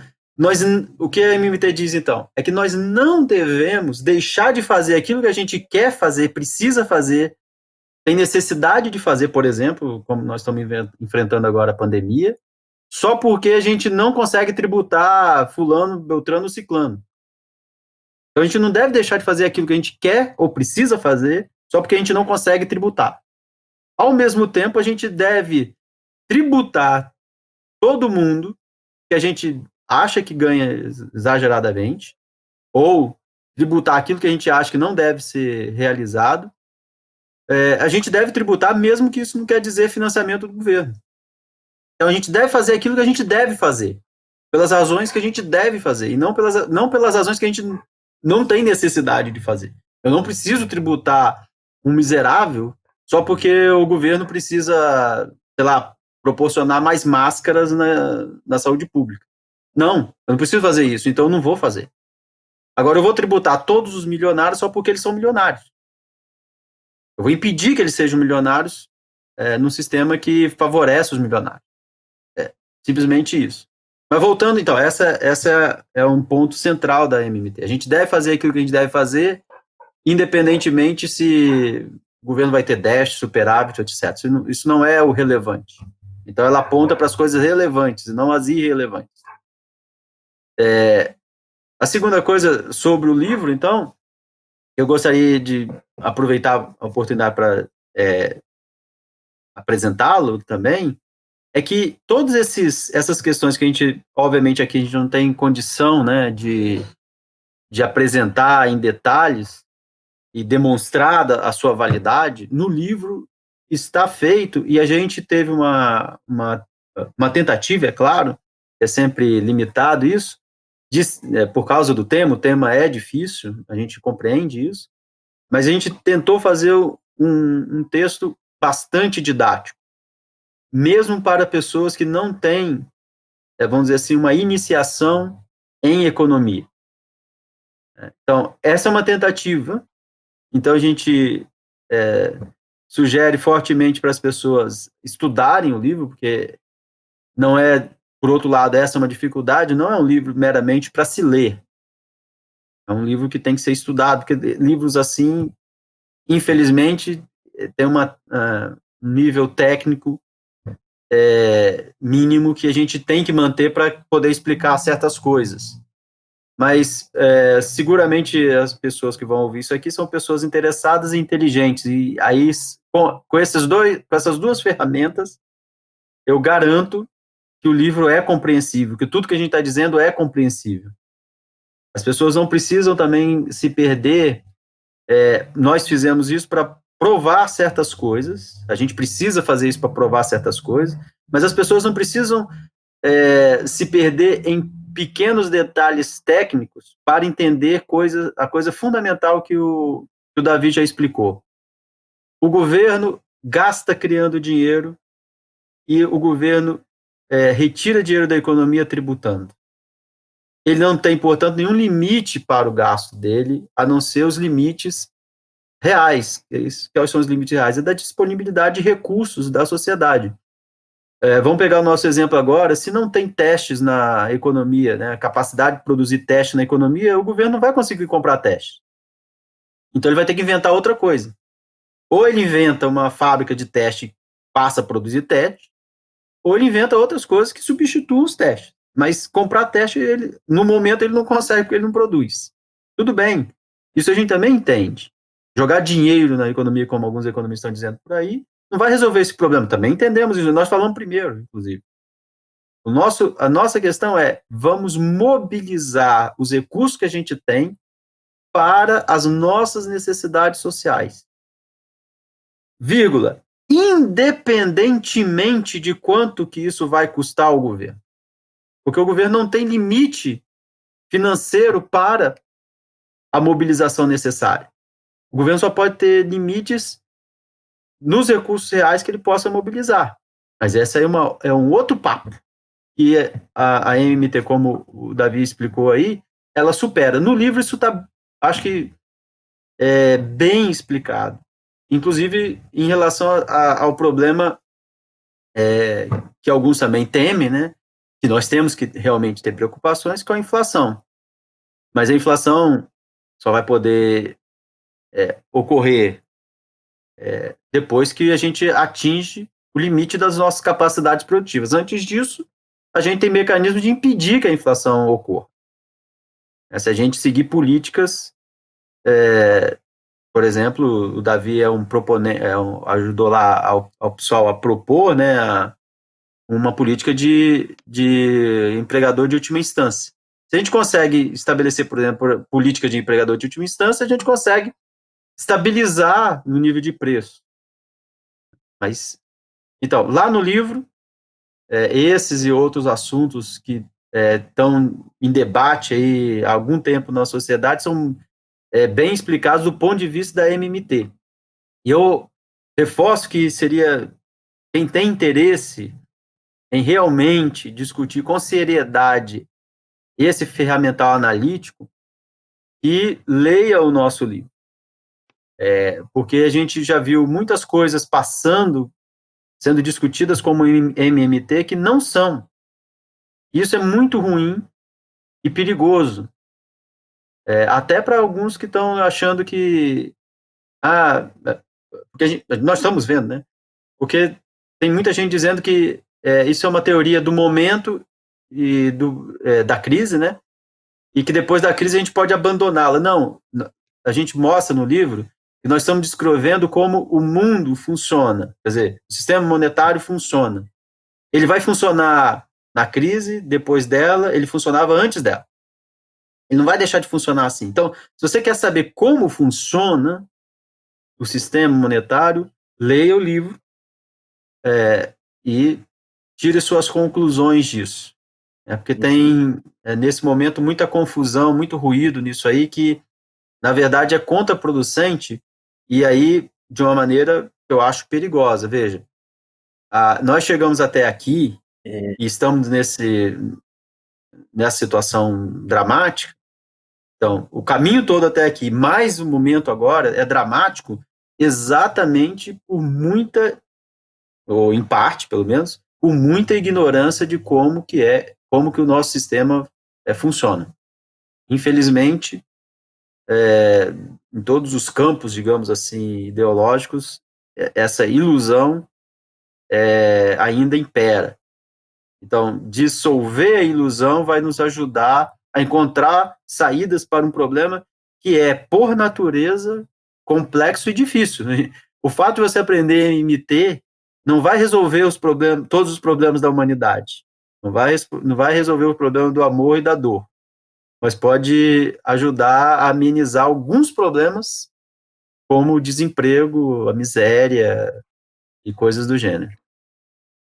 o que a MMT diz, então, é que nós não devemos deixar de fazer aquilo que a gente quer fazer, precisa fazer, tem necessidade de fazer, por exemplo, como nós estamos enfrentando agora a pandemia, só porque a gente não consegue tributar fulano, beltrano, ciclano. Então a gente não deve deixar de fazer aquilo que a gente quer ou precisa fazer só porque a gente não consegue tributar. Ao mesmo tempo, a gente deve tributar todo mundo que a gente acha que ganha exageradamente ou tributar aquilo que a gente acha que não deve ser realizado. A gente deve tributar mesmo que isso não quer dizer financiamento do governo. Então a gente deve fazer aquilo que a gente deve fazer, pelas razões que a gente deve fazer, e não pelas razões que a gente não tem necessidade de fazer. Eu não preciso tributar um miserável só porque o governo precisa, sei lá, proporcionar mais máscaras na saúde pública. Não, eu não preciso fazer isso, então eu não vou fazer. Agora eu vou tributar todos os milionários só porque eles são milionários. Eu vou impedir que eles sejam milionários num sistema que favorece os milionários. Simplesmente isso. Mas voltando, então, essa é um ponto central da MMT. A gente deve fazer aquilo que a gente deve fazer, independentemente se o governo vai ter déficit, superávit, etc. Isso não é o relevante. Então, ela aponta para as coisas relevantes, não as irrelevantes. A segunda coisa sobre o livro, então, eu gostaria de aproveitar a oportunidade para apresentá-lo também, é que todas essas questões que a gente, obviamente, aqui a gente não tem condição, né, de apresentar em detalhes e demonstrar a sua validade, no livro está feito, e a gente teve uma tentativa, é claro, é sempre limitado isso, por causa do tema, o tema é difícil, a gente compreende isso, mas a gente tentou fazer um texto bastante didático, mesmo para pessoas que não têm, vamos dizer assim, uma iniciação em economia. Então, essa é uma tentativa. Então, a gente sugere fortemente para as pessoas estudarem o livro, porque não é, por outro lado, essa é uma dificuldade, não é um livro meramente para se ler. É um livro que tem que ser estudado, porque livros assim, infelizmente, tem um nível técnico mínimo que a gente tem que manter para poder explicar certas coisas. Mas seguramente as pessoas que vão ouvir isso aqui são pessoas interessadas e inteligentes, e aí com essas duas ferramentas eu garanto que o livro é compreensível, que tudo que a gente está dizendo é compreensível. As pessoas não precisam também se perder. Nós fizemos isso para provar certas coisas, a gente precisa fazer isso para provar certas coisas, mas as pessoas não precisam se perder em pequenos detalhes técnicos para entender a coisa fundamental que o Davi já explicou. O governo gasta criando dinheiro e o governo retira dinheiro da economia tributando. Ele não tem, portanto, nenhum limite para o gasto dele, a não ser os limites reais. Quais são os limites reais? É da disponibilidade de recursos da sociedade. Vamos pegar o nosso exemplo agora, se não tem testes na economia, né, a capacidade de produzir teste na economia, o governo não vai conseguir comprar teste. Então ele vai ter que inventar outra coisa. Ou ele inventa uma fábrica de teste e passa a produzir teste, ou ele inventa outras coisas que substituam os testes. Mas comprar teste, no momento ele não consegue porque ele não produz. Tudo bem, isso a gente também entende. Jogar dinheiro na economia, como alguns economistas estão dizendo por aí, não vai resolver esse problema. Também entendemos isso, nós falamos primeiro, inclusive. A nossa questão é, vamos mobilizar os recursos que a gente tem para as nossas necessidades sociais. Vírgula. Independentemente de quanto que isso vai custar ao governo. Porque o governo não tem limite financeiro para a mobilização necessária. O governo só pode ter limites nos recursos reais que ele possa mobilizar. Mas essa é um outro papo. E a MMT, como o Davi explicou aí, ela supera. No livro isso está, acho que, bem explicado. Inclusive em relação ao problema que alguns também temem, né? Que nós temos que realmente ter preocupações com a inflação. Mas a inflação só vai poder ocorrer depois que a gente atinge o limite das nossas capacidades produtivas. Antes disso, a gente tem mecanismo de impedir que a inflação ocorra. Se a gente seguir políticas, por exemplo, o Davi é um proponente, ajudou lá ao pessoal a propor, né, uma política de empregador de última instância. Se a gente consegue estabelecer, por exemplo, política de empregador de última instância, a gente consegue estabilizar no nível de preço. Mas, então, lá no livro, esses e outros assuntos que estão em debate aí há algum tempo na sociedade são bem explicados do ponto de vista da MMT. E eu reforço que seria quem tem interesse em realmente discutir com seriedade esse ferramental analítico, e leia o nosso livro. Porque a gente já viu muitas coisas sendo discutidas como MMT, que não são. Isso é muito ruim e perigoso. Até para alguns que estão achando que... porque nós estamos vendo, né? Porque tem muita gente dizendo que isso é uma teoria do momento e da crise, né? E que depois da crise a gente pode abandoná-la. Não, a gente mostra no livro E nós estamos descrevendo como o mundo funciona. Quer dizer, o sistema monetário funciona. Ele vai funcionar na crise, depois dela, ele funcionava antes dela. Ele não vai deixar de funcionar assim. Então, se você quer saber como funciona o sistema monetário, leia o livro e tire suas conclusões disso. Porque tem, nesse momento, muita confusão, muito ruído nisso aí, que, na verdade, é contraproducente, e aí, de uma maneira que eu acho perigosa. Veja, nós chegamos até aqui e estamos nessa situação dramática. Então, o caminho todo até aqui, mais o momento agora, é dramático exatamente por muita, ou em parte, pelo menos, por muita ignorância de como que o nosso sistema funciona. Infelizmente, em todos os campos, digamos assim, ideológicos, essa ilusão ainda impera. Então, dissolver a ilusão vai nos ajudar a encontrar saídas para um problema que é, por natureza, complexo e difícil. O fato de você aprender MT não vai resolver todos os problemas da humanidade. Não vai resolver o problema do amor e da dor. Mas pode ajudar a amenizar alguns problemas, como o desemprego, a miséria e coisas do gênero.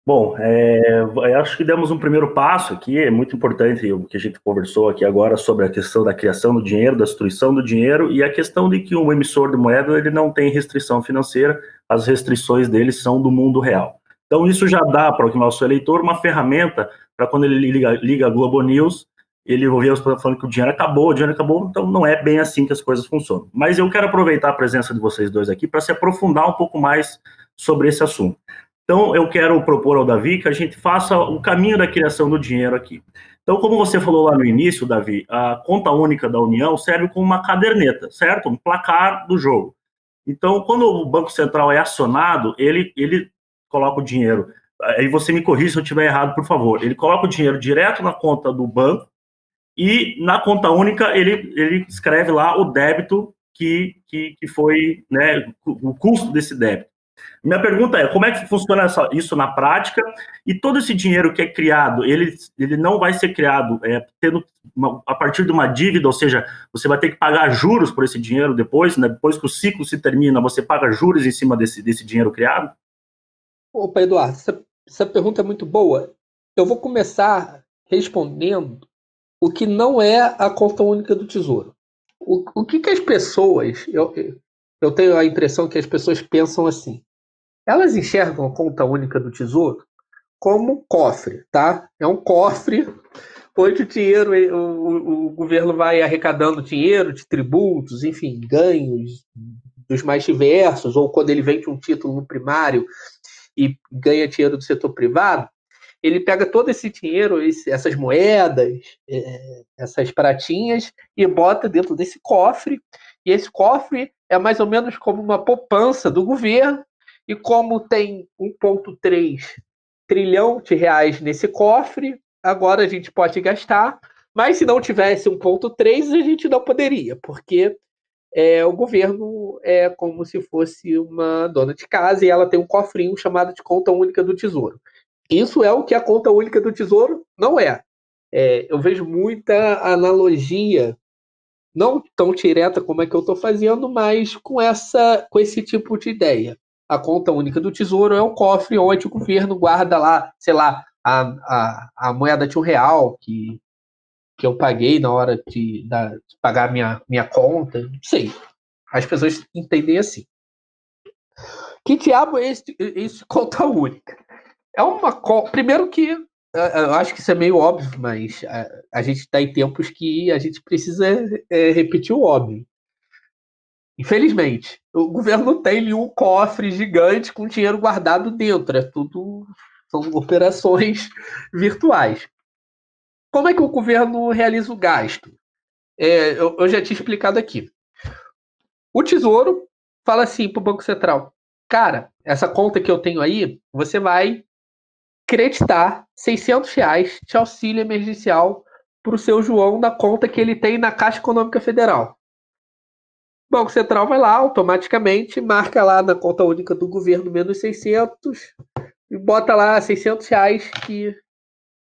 Bom, eu acho que demos um primeiro passo aqui, é muito importante o que a gente conversou aqui agora sobre a questão da criação do dinheiro, da destruição do dinheiro e a questão de que um emissor de moeda ele não tem restrição financeira, as restrições dele são do mundo real. Então isso já dá para o nosso eleitor uma ferramenta para quando ele liga a Globo News, ele ouvia os falando que o dinheiro acabou, então não é bem assim que as coisas funcionam. Mas eu quero aproveitar a presença de vocês dois aqui para se aprofundar um pouco mais sobre esse assunto. Então, eu quero propor ao Davi que a gente faça o caminho da criação do dinheiro aqui. Então, como você falou lá no início, Davi, a conta única da União serve como uma caderneta, certo? Um placar do jogo. Então, quando o Banco Central é acionado, ele coloca o dinheiro. Aí você me corrija se eu estiver errado, por favor. Ele coloca o dinheiro direto na conta do banco e na conta única ele escreve lá o débito que foi, né, o custo desse débito. Minha pergunta é, como é que funciona isso na prática? E todo esse dinheiro que é criado, ele não vai ser criado a partir de uma dívida, ou seja, você vai ter que pagar juros por esse dinheiro depois, né? Depois que o ciclo se termina, você paga juros em cima desse dinheiro criado? Opa, Eduardo, essa pergunta é muito boa. Eu vou começar respondendo o que não é a conta única do Tesouro. O que as pessoas... Eu tenho a impressão que as pessoas pensam assim. Elas enxergam a conta única do Tesouro como cofre, tá? É um cofre onde o dinheiro, o governo vai arrecadando dinheiro de tributos, enfim, ganhos dos mais diversos, ou quando ele vende um título no primário e ganha dinheiro do setor privado, ele pega todo esse dinheiro, essas moedas, essas pratinhas, e bota dentro desse cofre, e esse cofre é mais ou menos como uma poupança do governo, e como tem 1,3 trilhão de reais nesse cofre, agora a gente pode gastar, mas se não tivesse 1,3, a gente não poderia, porque o governo é como se fosse uma dona de casa e ela tem um cofrinho chamado de conta única do Tesouro. Isso é o que a conta única do Tesouro não é. Eu vejo muita analogia, não tão direta como é que eu estou fazendo, mas com esse tipo de ideia. A conta única do Tesouro é um cofre onde o governo guarda lá, sei lá, a moeda de R$1 que eu paguei na hora de pagar minha conta. Não sei. As pessoas entendem assim. Que diabo é esse conta única? Primeiro que eu acho que isso é meio óbvio, mas a gente está em tempos que a gente precisa repetir o óbvio. Infelizmente, o governo não tem nenhum cofre gigante com dinheiro guardado dentro. São operações virtuais. Como é que o governo realiza o gasto? Eu já tinha explicado aqui. O Tesouro fala assim para o Banco Central: cara, essa conta que eu tenho aí, você vai creditar R$600 de auxílio emergencial para o seu João na conta que ele tem na Caixa Econômica Federal. O Banco Central vai lá, automaticamente, marca lá na conta única do governo menos 600 e bota lá R$ 600 que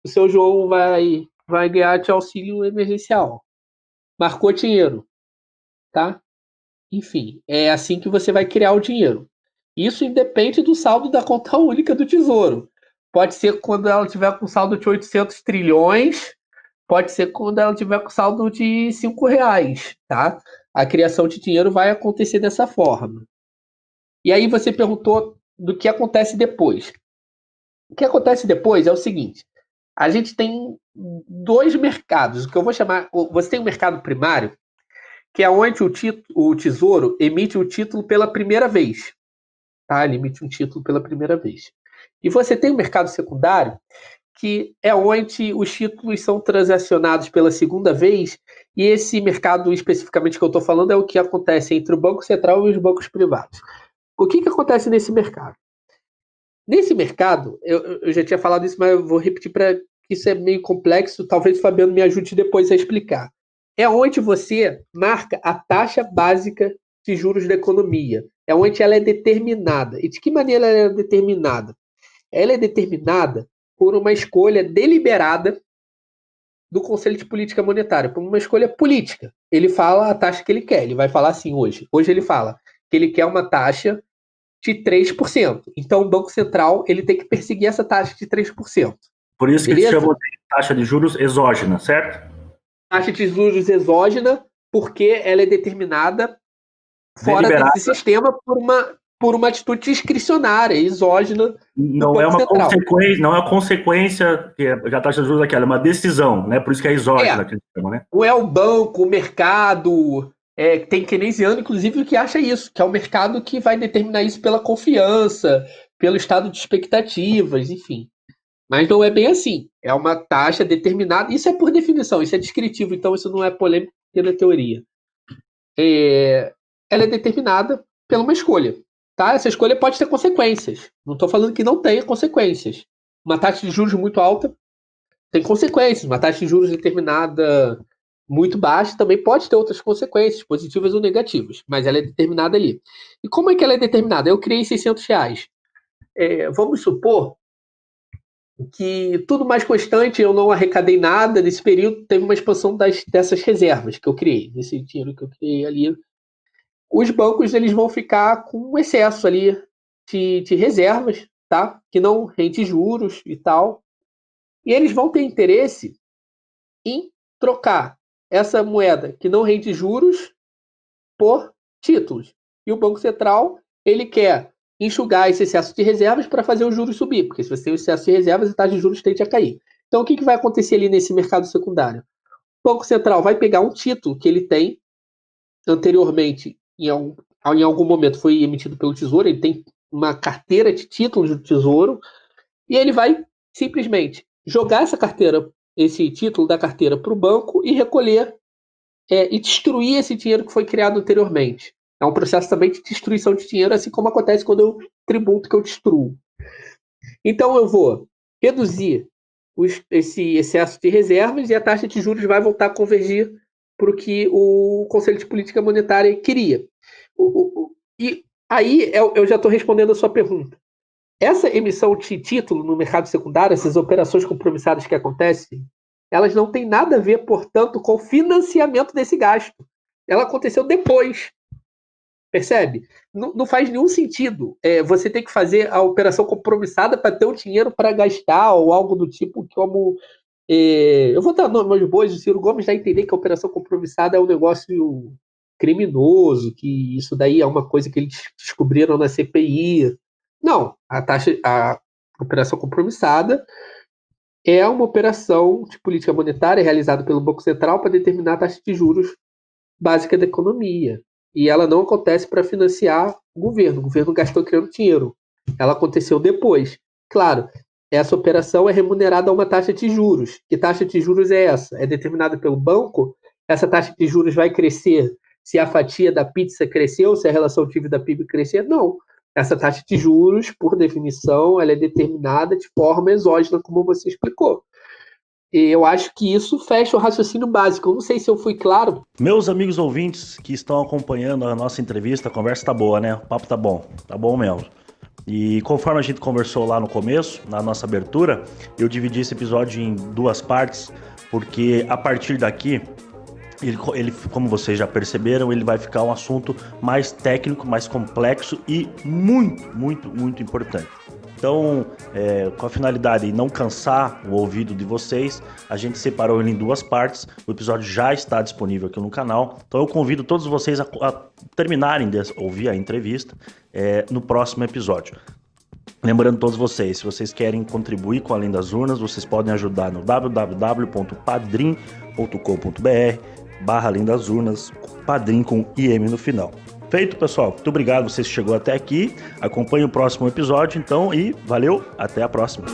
o seu João vai ganhar de auxílio emergencial. Marcou dinheiro, tá? Enfim, é assim que você vai criar o dinheiro. Isso independe do saldo da conta única do Tesouro. Pode ser quando ela tiver com saldo de 800 trilhões, pode ser quando ela tiver com saldo de R$ 5, tá? A criação de dinheiro vai acontecer dessa forma. E aí você perguntou do que acontece depois. O que acontece depois é o seguinte: a gente tem dois mercados, o que eu vou chamar. Você tem um mercado primário, que é onde o Tesouro emite o título pela primeira vez. Tá? Ele emite um título pela primeira vez. E você tem o mercado secundário, que é onde os títulos são transacionados pela segunda vez, e esse mercado especificamente que eu estou falando é o que acontece entre o Banco Central e os bancos privados. O que acontece nesse mercado? Nesse mercado, eu já tinha falado isso, mas eu vou repetir para que isso é meio complexo, talvez o Fabiano me ajude depois a explicar. É onde você marca a taxa básica de juros da economia. É onde ela é determinada. E de que maneira ela é determinada? Ela é determinada por uma escolha deliberada do Conselho de Política Monetária, por uma escolha política. Ele fala a taxa que ele quer. Ele vai falar assim hoje. Hoje ele fala que ele quer uma taxa de 3%. Então, o Banco Central ele tem que perseguir essa taxa de 3%. Por isso que eles Beleza? chamam de taxa de juros exógena, certo? Taxa de juros exógena, porque ela é determinada fora Deliberada. desse sistema por uma atitude discricionária, exógena do Não é Banco uma Central. consequência, não é uma consequência que a taxa de juros é aquela, é uma decisão, né? Por isso que é exógena que a gente chama, né? Não é o banco, o mercado. Tem keynesiano, inclusive, que acha isso, que é o mercado que vai determinar isso pela confiança, pelo estado de expectativas, enfim. Mas não é bem assim. É uma taxa determinada. Isso é por definição, isso é descritivo, então isso não é polêmico pela teoria. Ela é determinada por uma escolha. Tá? Essa escolha pode ter consequências. Não estou falando que não tenha consequências. Uma taxa de juros muito alta tem consequências. Uma taxa de juros determinada muito baixa também pode ter outras consequências, positivas ou negativas, mas ela é determinada ali. E como é que ela é determinada? Eu criei R$ 600. Vamos supor que tudo mais constante, eu não arrecadei nada nesse período, teve uma expansão dessas reservas que eu criei, desse dinheiro que eu criei ali. Os bancos eles vão ficar com um excesso ali de reservas, tá? Que não rende juros e tal. E eles vão ter interesse em trocar essa moeda que não rende juros por títulos. E o Banco Central ele quer enxugar esse excesso de reservas para fazer os juros subir, porque se você tem um excesso de reservas, a taxa de juros tende a cair. Então, o que vai acontecer ali nesse mercado secundário? O Banco Central vai pegar um título que ele tem anteriormente, em algum momento foi emitido pelo Tesouro, ele tem uma carteira de títulos do Tesouro, e ele vai simplesmente jogar esse título da carteira para o banco e recolher e destruir esse dinheiro que foi criado anteriormente. É um processo também de destruição de dinheiro, assim como acontece quando eu tributo que eu destruo. Então eu vou reduzir esse excesso de reservas e a taxa de juros vai voltar a convergir para o que o Conselho de Política Monetária queria. E aí eu já estou respondendo a sua pergunta. Essa emissão de título no mercado secundário, essas operações compromissadas que acontecem, elas não têm nada a ver, portanto, com o financiamento desse gasto. Ela aconteceu depois. Percebe? Não faz nenhum sentido você ter que fazer a operação compromissada para ter o dinheiro para gastar ou algo do tipo, como. Eu vou dar nomes boas, o Ciro Gomes já entender que a operação compromissada é um negócio criminoso, que isso daí é uma coisa que eles descobriram na CPI. Não, a operação compromissada é uma operação de política monetária realizada pelo Banco Central para determinar a taxa de juros básica da economia. E ela não acontece para financiar o governo. O governo gastou criando dinheiro. Ela aconteceu depois. Claro, essa operação é remunerada a uma taxa de juros. Que taxa de juros é essa? É determinada pelo banco? Essa taxa de juros vai crescer se a fatia da pizza cresceu, se a relação dívida PIB crescer? Não. Essa taxa de juros, por definição, ela é determinada de forma exógena, como você explicou. eu acho que isso fecha o raciocínio básico. Eu não sei se eu fui claro. Meus amigos ouvintes que estão acompanhando a nossa entrevista, a conversa tá boa, né? O papo tá bom mesmo. E conforme a gente conversou lá no começo, na nossa abertura, eu dividi esse episódio em 2 partes, porque a partir daqui, ele, como vocês já perceberam, ele vai ficar um assunto mais técnico, mais complexo e muito importante. Então, com a finalidade de não cansar o ouvido de vocês, a gente separou ele em 2 partes. O episódio já está disponível aqui no canal. Então eu convido todos vocês a terminarem de ouvir a entrevista no próximo episódio. Lembrando todos vocês, se vocês querem contribuir com Além das Urnas, vocês podem ajudar no www.padrim.com.br/Além das Urnas, Padrim com IM no final. Feito, pessoal. Muito obrigado, você chegou até aqui. Acompanhe o próximo episódio, então, e valeu, até a próxima.